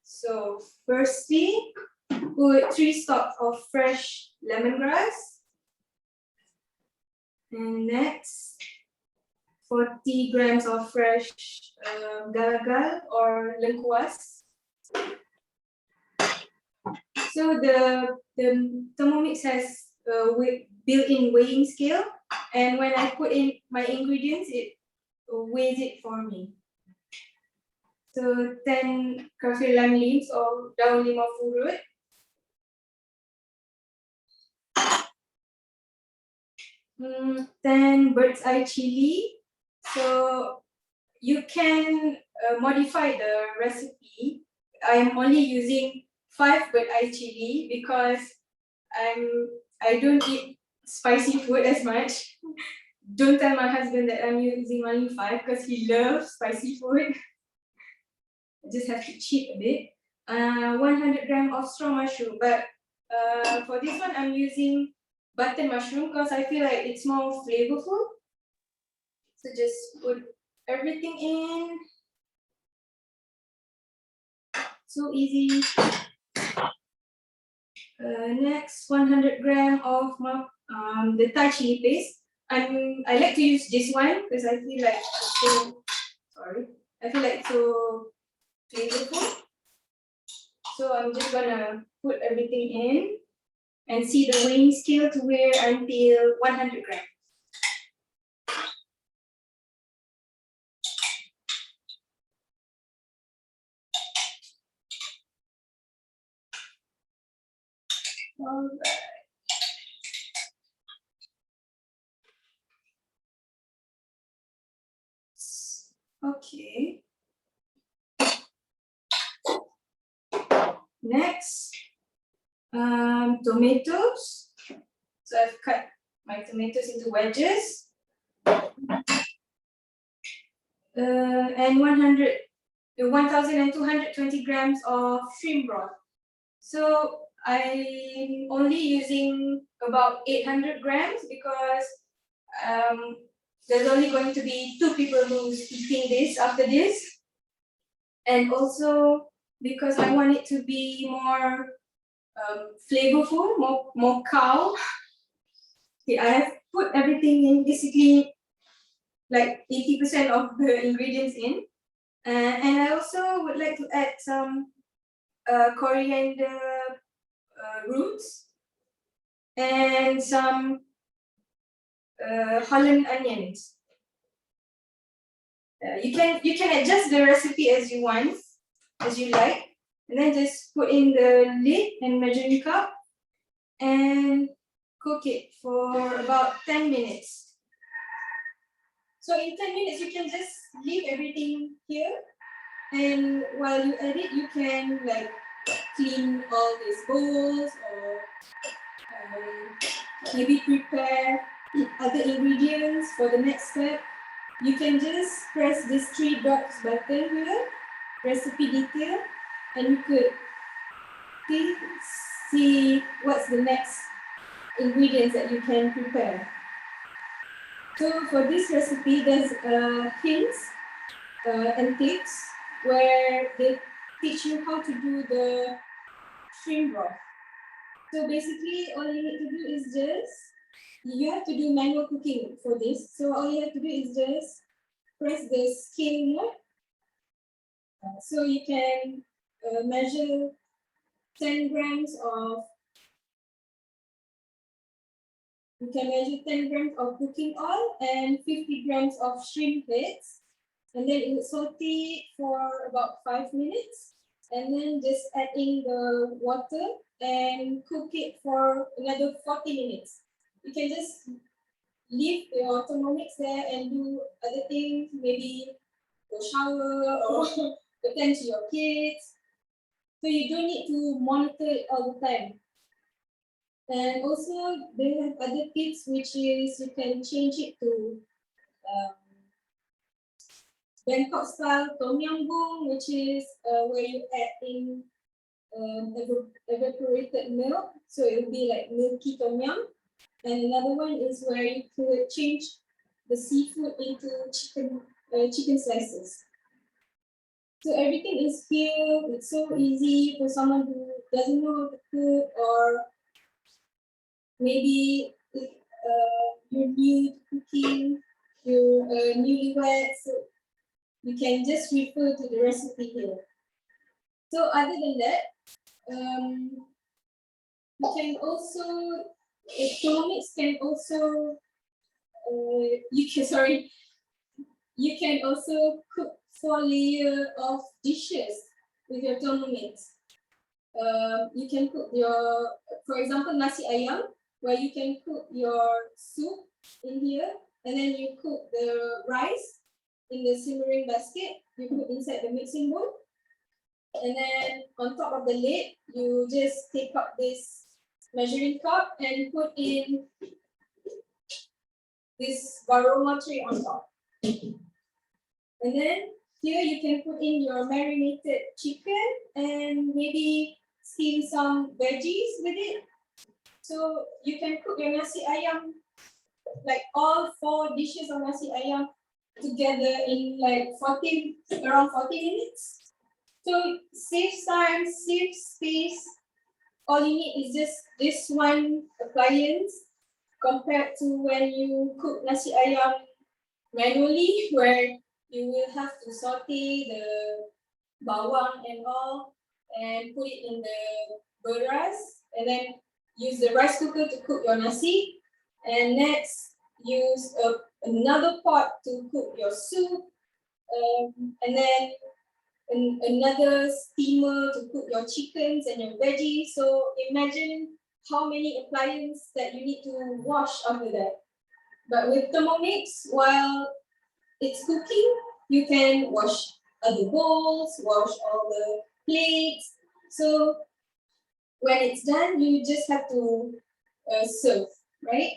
So firstly, put 3 stalks of fresh lemongrass. And next, 40 grams of fresh galagal or lengkuas. So the Thermomix has a built-in weighing scale, and when I put in my ingredients, it weighs it for me. So 10 kaffir lime leaves or daun limau purut. 10 bird's eye chili. So you can modify the recipe. I'm only using 5 bird's eye chili because I don't eat spicy food as much. Don't tell my husband that I'm using only 5 because he loves spicy food. I just have to cheat a bit. 100 grams of straw mushroom, but for this one I'm using button mushroom because I feel like it's more flavorful. So just put everything in. So easy. Next, 100 grams of the Thai chili paste. I like to use this one because I feel like it's so flavorful. So I'm just gonna put everything in and see the weighing scale to weigh until 100 grams. All right. Okay. Next, tomatoes. So I've cut my tomatoes into wedges. And 1,220 grams of shrimp broth. So I'm only using about 800 grams because there's only going to be 2 people who's eating this after this. And also because I want it to be more flavorful, more cow. Okay, I have put everything in, basically like 80% of the ingredients in. And I also would like to add some coriander roots and some Holland onions. You can adjust the recipe as you want, as you like, and then just put in the lid and measuring cup and cook it for about 10 minutes. So in 10 minutes, you can just leave everything here, and while you edit, you can like clean all these bowls or maybe prepare other ingredients for the next step. You can just press this 3 dots button here, recipe detail, and you could see what's the next ingredients that you can prepare. So for this recipe, there's hints and tips where they teach you how to do the shrimp broth. So basically, all you need to do is you have to do manual cooking for this. So all you have to do is just press the scale mode. So you can measure 10 grams of cooking oil and 50 grams of shrimp heads. And then it will saute for about 5 minutes. And then just add in the water and cook it for another 40 minutes. You can just leave your Thermomix there and do other things, maybe go shower or attend to your kids. So you don't need to monitor it all the time. And also they have other tips, which is you can change it to Bangkok style Tom Yam Goong, which is where you add in evaporated milk, so it will be like milky Tom Yum. And another one is where you could change the seafood into chicken slices. So everything is here. It's so easy for someone who doesn't know how to cook, or maybe you're new to cooking, you're newlywed, so you can just refer to the recipe here. So other than that, you can also, Thermomix can also, you can also cook 4 layers of dishes with your Thermomix. You can cook your, for example, nasi ayam, where you can cook your soup in here, and then you cook the rice in the simmering basket. You put inside the mixing bowl, and then on top of the lid, you just take up this measuring cup and put in this varoma tray on top. And then here you can put in your marinated chicken and maybe steam some veggies with it. So you can cook your nasi ayam, like all 4 dishes of nasi ayam together in like around 40 minutes. So saves time, saves space. All you need is just this one appliance compared to when you cook nasi ayam manually, where you will have to saute the bawang and all and put it in the beras, and then use the rice cooker to cook your nasi, and next use another pot to cook your soup, and then another steamer to cook your chickens and your veggies. So imagine how many appliances that you need to wash after that. But with Thermomix, while it's cooking, you can wash other bowls, wash all the plates. So when it's done, you just have to serve, right?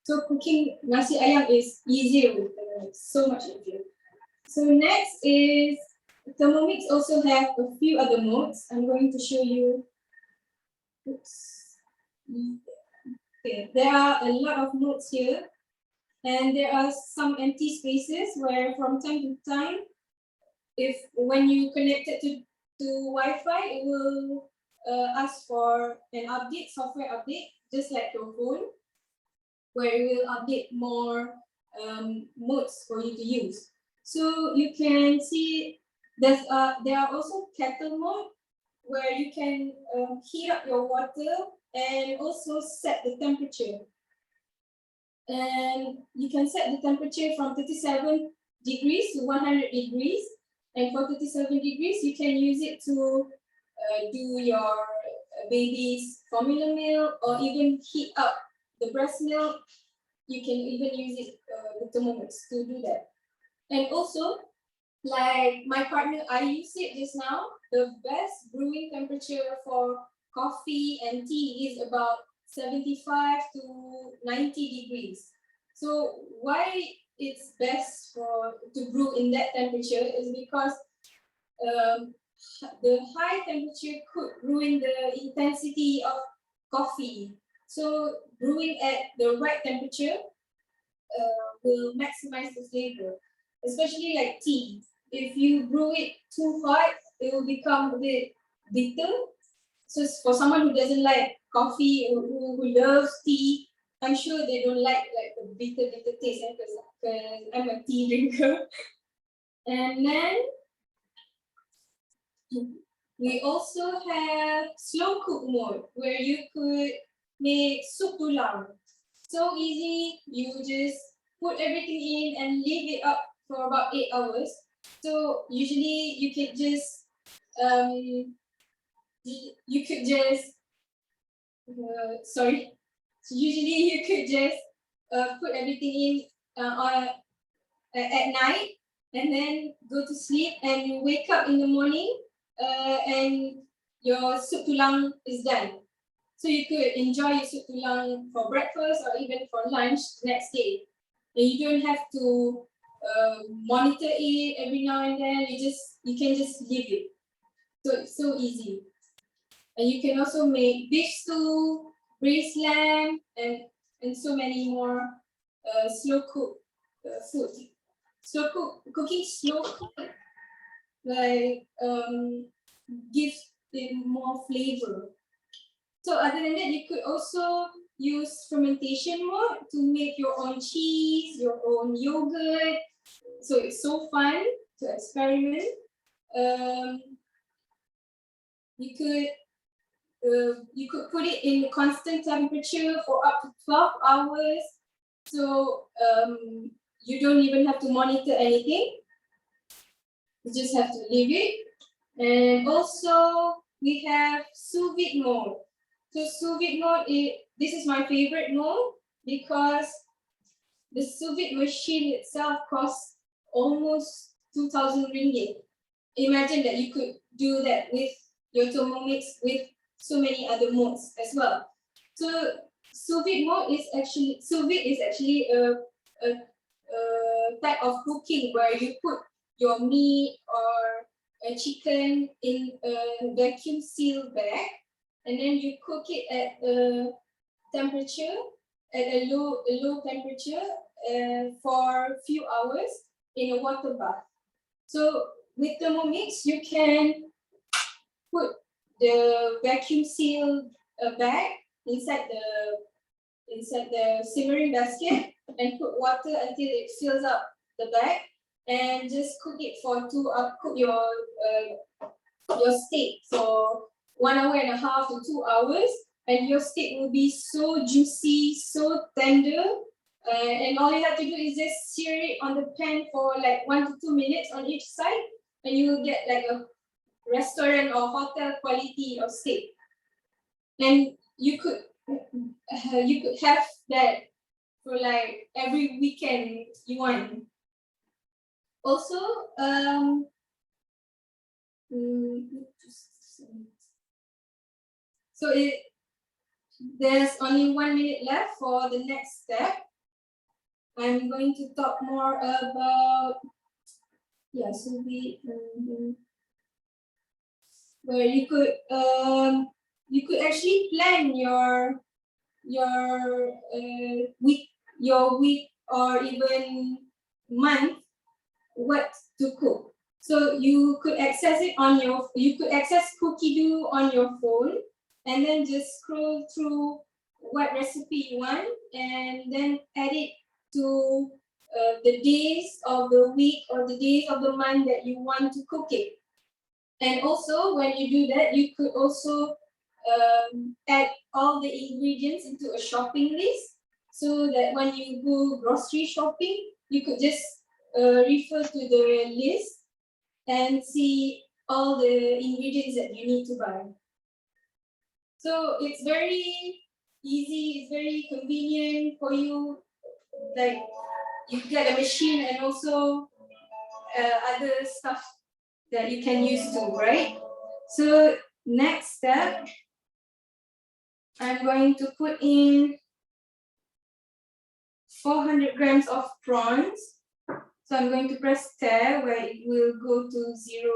So cooking nasi ayam is easier with Thermomix, so much easier. So next is, Thermomix also have a few other modes. I'm going to show you. Oops. Okay, there are a lot of modes here, and there are some empty spaces where from time to time, when you connect it to Wi-Fi, it will ask for an update, software update, just like your phone, where it will update more modes for you to use. So you can see there are also kettle mode, where you can heat up your water and also set the temperature. And you can set the temperature from 37 degrees to 100 degrees. And for 37 degrees, you can use it to do your baby's formula milk, or even heat up the breast milk. You can even use it with Thermomix to do that. And also, like my partner, I used it just now. The best brewing temperature for coffee and tea is about 75 to 90 degrees. So why it's best to brew in that temperature is because the high temperature could ruin the intensity of coffee. So brewing at the right temperature will maximize the flavor, especially like tea. If you brew it too hot, it will become a bit bitter. So for someone who doesn't like coffee, who loves tea, I'm sure they don't like the bitter taste, because I'm a tea drinker. And then we also have slow cook mode, where you could make soup tulang. So easy, you just put everything in and leave it up for about 8 hours. So usually you could just put everything in at night, and then go to sleep, and you wake up in the morning and your soup tulang is done. So you could enjoy your soup tulang for breakfast or even for lunch next day. And you don't have to monitor it every now and then. You can just leave it. So it's so easy. And you can also make beef stew, braised lamb, and so many more slow cook food. Cooking slow cook like gives it more flavor. So other than that, you could also use fermentation mode to make your own cheese, your own yogurt. So it's so fun to experiment. You could put it in constant temperature for up to 12 hours. So you don't even have to monitor anything. You just have to leave it. And also we have sous vide mode. So sous vide mode, this is my favorite mode because the sous vide machine itself costs almost 2,000 ringgit. Imagine that you could do that with your Thermomix with so many other modes as well. So sous vide mode is actually a type of cooking where you put your meat or a chicken in a vacuum sealed bag, and then you cook it at a low temperature for a few hours in a water bath. So with Thermomix, you can put the vacuum sealed bag inside the simmering basket and put water until it fills up the bag, and just cook it for cook your steak for 1.5 hours to 2 hours, and your steak will be so juicy, so tender. And all you have to do is just sear it on the pan for like 1 to 2 minutes on each side, and you will get like a restaurant or hotel quality of steak. And you could have that for like every weekend you want. Also, so there's only 1 minute left for the next step. I'm going to talk more about sous vide, where you could actually plan your week or even month what to cook. So you could access Cookie Do on your phone, and then just scroll through what recipe you want, and then add it to the days of the week or the days of the month that you want to cook it. And also, when you do that, you could also add all the ingredients into a shopping list, so that when you go grocery shopping, you could just refer to the list and see all the ingredients that you need to buy. So it's very easy, it's very convenient for you. Like, you get a machine and also other stuff that you can use too, right? So next step, I'm going to put in 400 grams of prawns. So I'm going to press tab where it will go to 0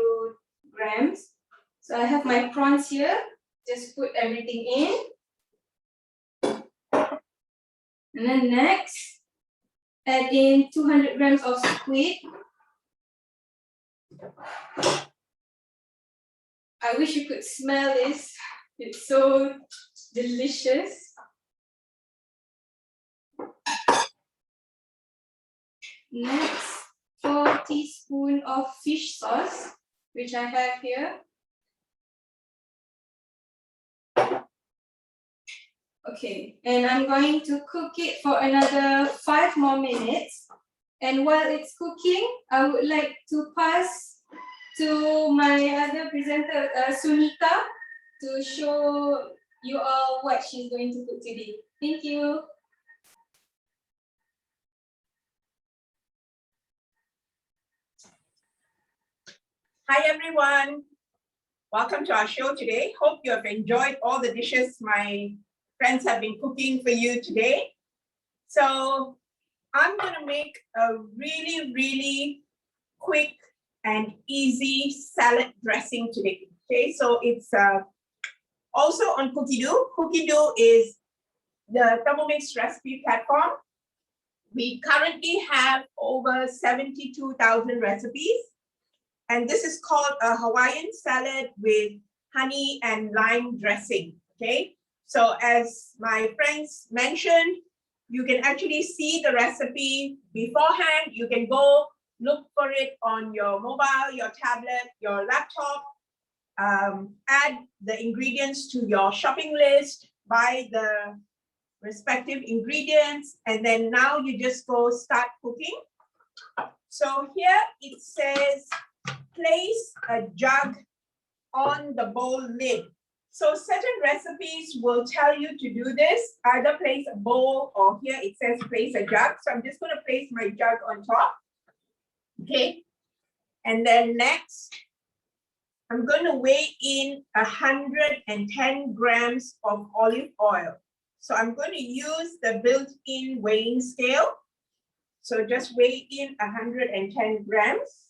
grams. So I have my prawns here. Just put everything in. And then next, add in 200 grams of squid. I wish you could smell this. It's so delicious. Next, 4 teaspoons of fish sauce, which I have here. Okay, and I'm going to cook it for another 5 more minutes. And while it's cooking, I would like to pass to my other presenter, Sunita, to show you all what she's going to cook today. Thank you. Hi everyone, welcome to our show today. Hope you have enjoyed all the dishes my friends have been cooking for you today. So I'm going to make a really, really quick and easy salad dressing today. Okay, so it's also on Cookie Dough. Cookie Dough is the Thermomix recipe platform. We currently have over 72,000 recipes. And this is called a Hawaiian salad with honey and lime dressing. Okay, so as my friends mentioned, you can actually see the recipe beforehand. You can go look for it on your mobile, your tablet, your laptop. Add the ingredients to your shopping list, buy the respective ingredients, and then now you just go start cooking. So here it says, place a jug on the bowl lid. So certain recipes will tell you to do this, either place a bowl or here it says place a jug. So I'm just going to place my jug on top. Okay. And then next, I'm going to weigh in 110 grams of olive oil. So I'm going to use the built-in weighing scale. So just weigh in 110 grams.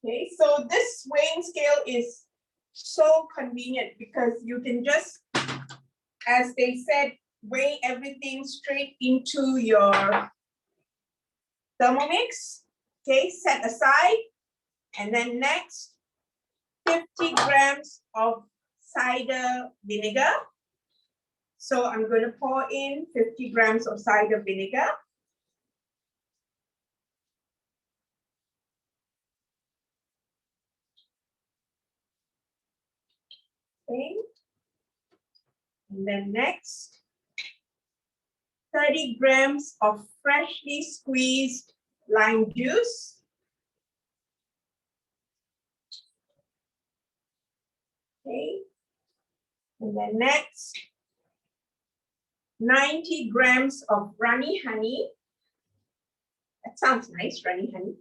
Okay, so this weighing scale is so convenient because you can just, as they said, weigh everything straight into your Thermomix. Okay, set aside. And then next, 50 grams of cider vinegar. So I'm going to pour in 50 grams of cider vinegar. Okay. And then next, 30 grams of freshly squeezed lime juice. Okay. And then next, 90 grams of runny honey. That sounds nice, runny honey.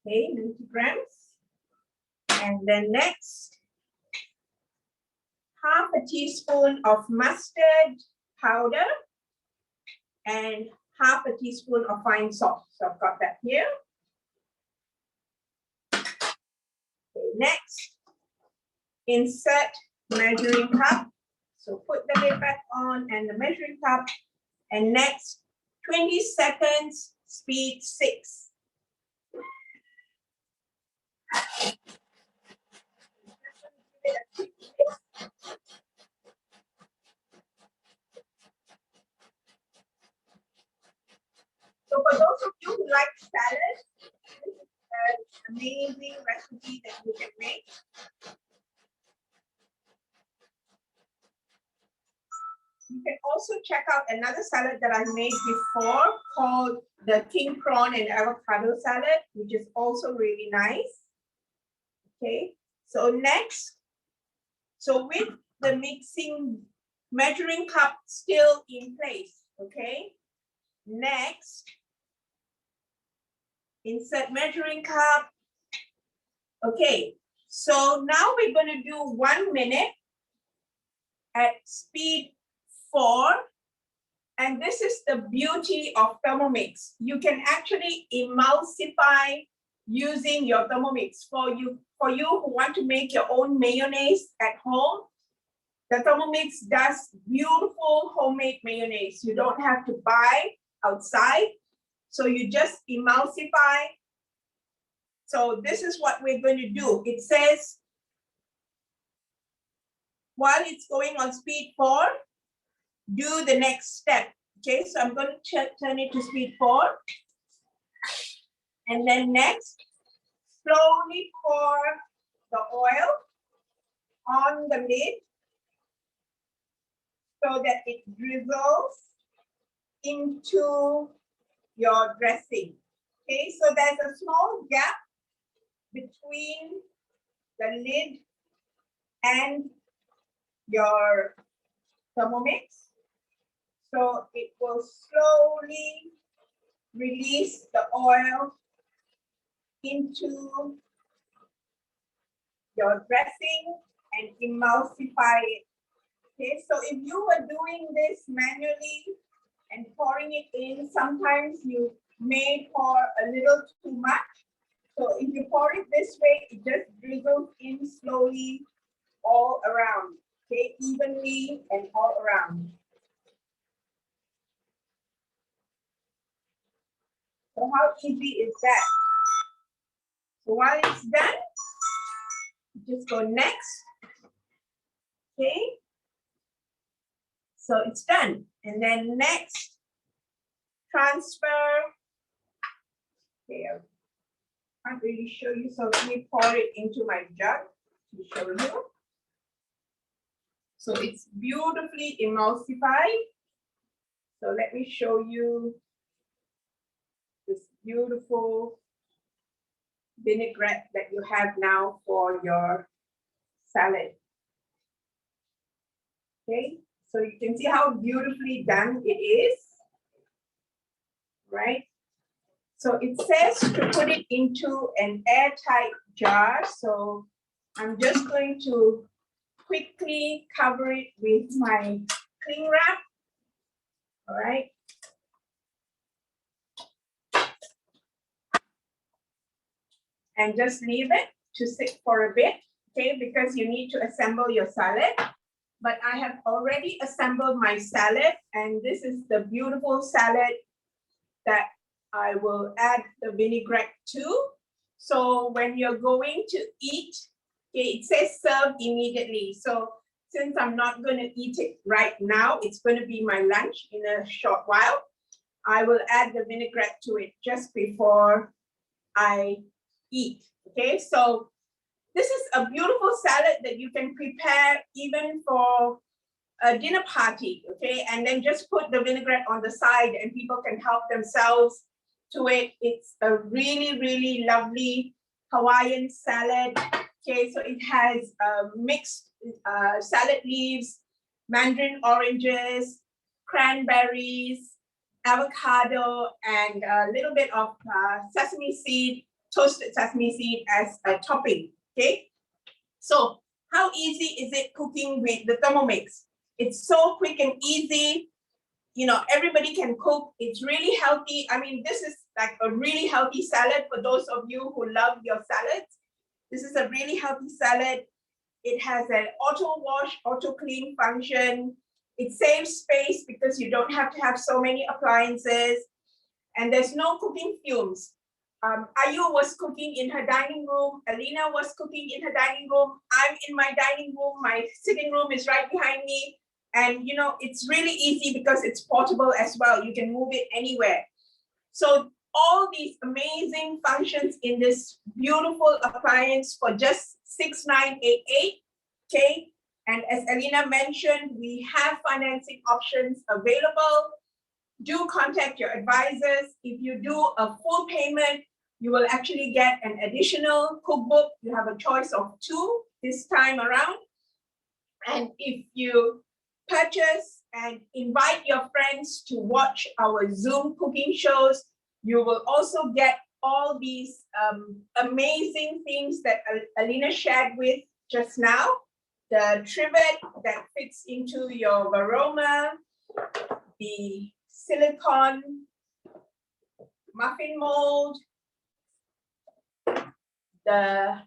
Okay, 90 grams. And then next, half a teaspoon of mustard powder and half a teaspoon of fine salt. So I've got that here. Okay, next, insert measuring cup. So put the lid back on and the measuring cup. And next, 20 seconds, speed 6. So for those of you who like salad, this is an amazing recipe that you can make. You can also check out another salad that I made before called the king prawn and avocado salad, which is also really nice. Okay, so next, so with the mixing measuring cup still in place, okay? Next, insert measuring cup. Okay, so now we're going to do 1 minute at speed 4. And this is the beauty of Thermomix. You can actually emulsify using your Thermomix. For you who want to make your own mayonnaise at home, the Thermomix does beautiful homemade mayonnaise. You don't have to buy outside. So you just emulsify. So this is what we're going to do. It says, while it's going on speed 4, do the next step. Okay, so I'm going to turn it to speed 4. And then next, slowly pour the oil on the lid so that it drizzles into your dressing. Okay, so there's a small gap between the lid and your Thermomix. So it will slowly release the oil into your dressing and emulsify it. Okay, so if you were doing this manually and pouring it in, sometimes you may pour a little too much. So if you pour it this way, it just drizzles in slowly all around, okay, evenly and all around. So how easy is that? So while it's done, just go next, okay? So it's done. And then next, transfer. Okay, I can't really show you, so let me pour it into my jug to show you. So it's beautifully emulsified. So let me show you this beautiful vinaigrette that you have now for your salad. Okay, so you can see how beautifully done it is, right? So it says to put it into an airtight jar. So I'm just going to quickly cover it with my cling wrap. All right. And just leave it to sit for a bit, okay, because you need to assemble your salad. But I have already assembled my salad, and this is the beautiful salad that I will add the vinaigrette to. So when you're going to eat, okay, it says serve immediately. So since I'm not going to eat it right now, it's going to be my lunch in a short while. I will add the vinaigrette to it just before I eat. Okay, so this is a beautiful salad that you can prepare even for a dinner party, okay, and then just put the vinaigrette on the side and people can help themselves to it. It's a really, really lovely Hawaiian salad. Okay, so it has mixed salad leaves, mandarin oranges, cranberries, avocado, and a little bit of sesame seed, toasted sesame seed as a topping. Okay, so how easy is it cooking with the Thermomix? It's so quick and easy. You know, everybody can cook. It's really healthy. I mean, this is like a really healthy salad for those of you who love your salads. This is a really healthy salad. It has an auto wash, auto clean function. It saves space because you don't have to have so many appliances, and there's no cooking fumes. Ayu was cooking in her dining room. Alina was cooking in her dining room. I'm in my dining room. My sitting room is right behind me. And you know, it's really easy because it's portable as well. You can move it anywhere. So all these amazing functions in this beautiful appliance for just $6,988, okay? And as Alina mentioned, we have financing options available. Do contact your advisors. If you do a full payment, you will actually get an additional cookbook. You have a choice of 2 this time around. And if you purchase and invite your friends to watch our Zoom cooking shows, you will also get all these amazing things that Alina shared with just now. The trivet that fits into your varoma, the silicone muffin mold, the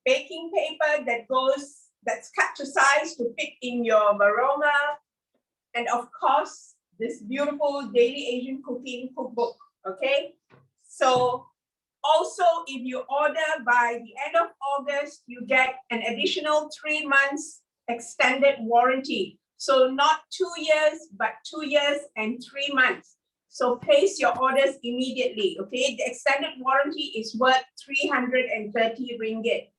baking paper that's cut to size to fit in your varoma, and of course, this beautiful Daily Asian Cooking cookbook, okay? So also, if you order by the end of August, you get an additional 3 months extended warranty. So not 2 years, but 2 years and 3 months. So place your orders immediately, okay? The extended warranty is worth 330 ringgit,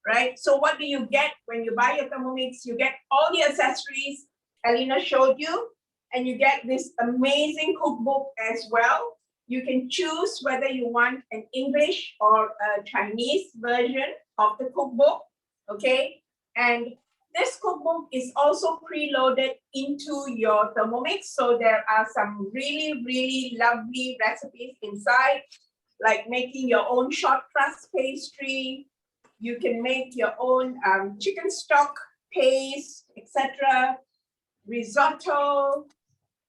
right? So what do you get when you buy your Thermomix? You get all the accessories Alina showed you, and you get this amazing cookbook as well. You can choose whether you want an English or a Chinese version of the cookbook, okay? And this cookbook is also preloaded into your Thermomix, so there are some really, really lovely recipes inside, like making your own short crust pastry. You can make your own chicken stock paste, etc. Risotto.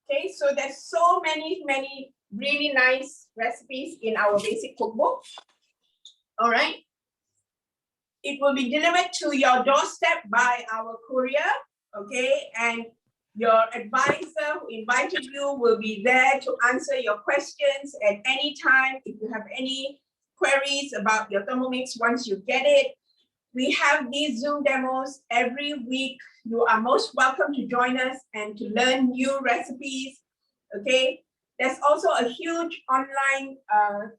Okay, so there's so many really nice recipes in our basic cookbook. All right. It will be delivered to your doorstep by our courier, okay? And your advisor who invited you will be there to answer your questions at any time. If you have any queries about your Thermomix once you get it. We have these Zoom demos every week. You are most welcome to join us and to learn new recipes, okay? There's also a huge online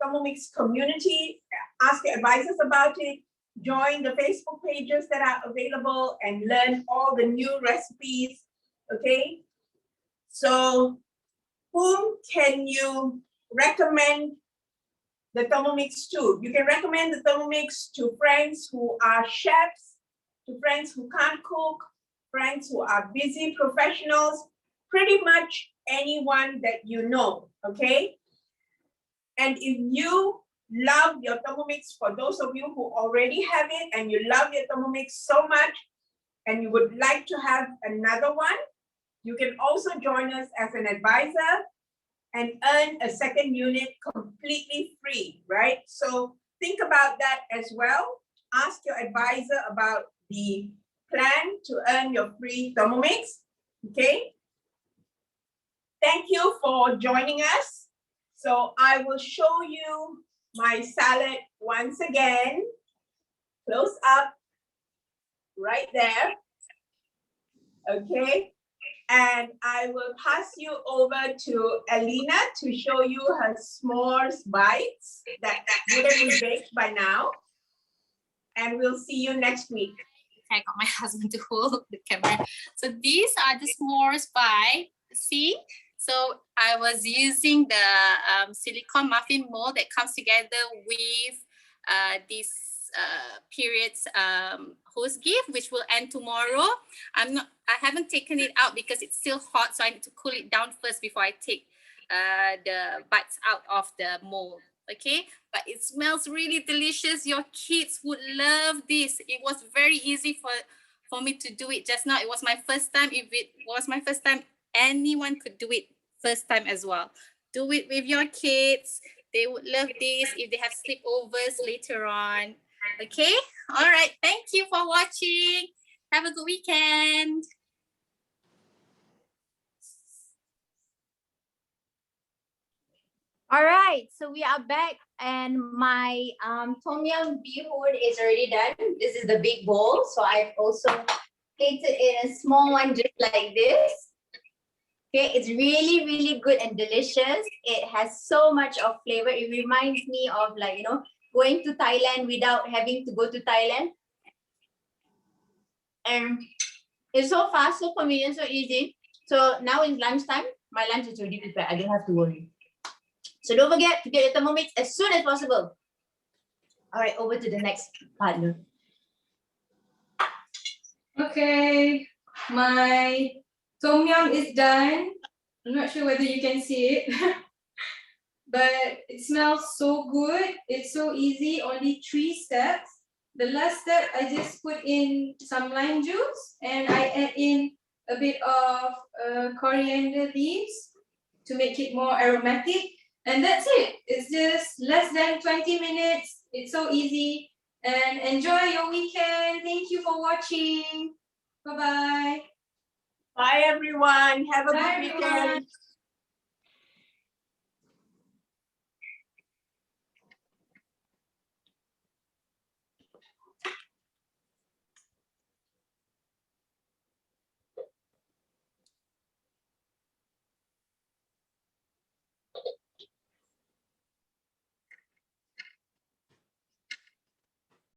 Thermomix community. Ask your advisors about it. Join the Facebook pages that are available and learn all the new recipes, okay? So whom can you recommend the Thermomix to? You can recommend the Thermomix to friends who are chefs, to friends who can't cook, friends who are busy professionals, pretty much anyone that you know, okay? And if you love your Thermomix, for those of you who already have it and you love your Thermomix so much and you would like to have another one, you can also join us as an advisor and earn a second unit completely free, right? So think about that as well. Ask your advisor about the plan to earn your free Thermomix, okay? Thank you for joining us. So I will show you my salad once again, close up, right there, okay? And I will pass you over to Alina to show you her s'mores bites that would have been baked by now. And we'll see you next week. I got my husband to hold the camera. So these are the s'mores by, see? So I was using the silicone muffin mold that comes together with this period's host gift, which will end tomorrow. I haven't taken it out because it's still hot, so I need to cool it down first before I take the bites out of the mold. Okay, but it smells really delicious. Your kids would love this. It was very easy for me to do it just now. It was my first time. If it was my first time, anyone could do it first time as well. Do it with your kids. They would love this if they have sleepovers later on. Okay, all right. Thank you for watching. Have a good weekend. All right, so we are back and my Tom Yam Mee Hoon is already done. This is the big bowl. So I've also plated in a small one just like this. Okay, it's really, really good and delicious. It has so much of flavor. It reminds me of, like, you know, going to Thailand without having to go to Thailand. And it's so fast, so convenient, so easy. So now it's lunchtime. My lunch is already prepared. I don't have to worry. So don't forget to get your Thermomix as soon as possible. All right, over to the next partner. Okay, my tom yum is done. I'm not sure whether you can see it, but it smells so good. It's so easy, only 3 steps. The last step, I just put in some lime juice and I add in a bit of coriander leaves to make it more aromatic. And that's it. It's just less than 20 minutes. It's so easy. And enjoy your weekend. Thank you for watching. Bye-bye. Bye, everyone. Have a Bye, good everyone. weekend.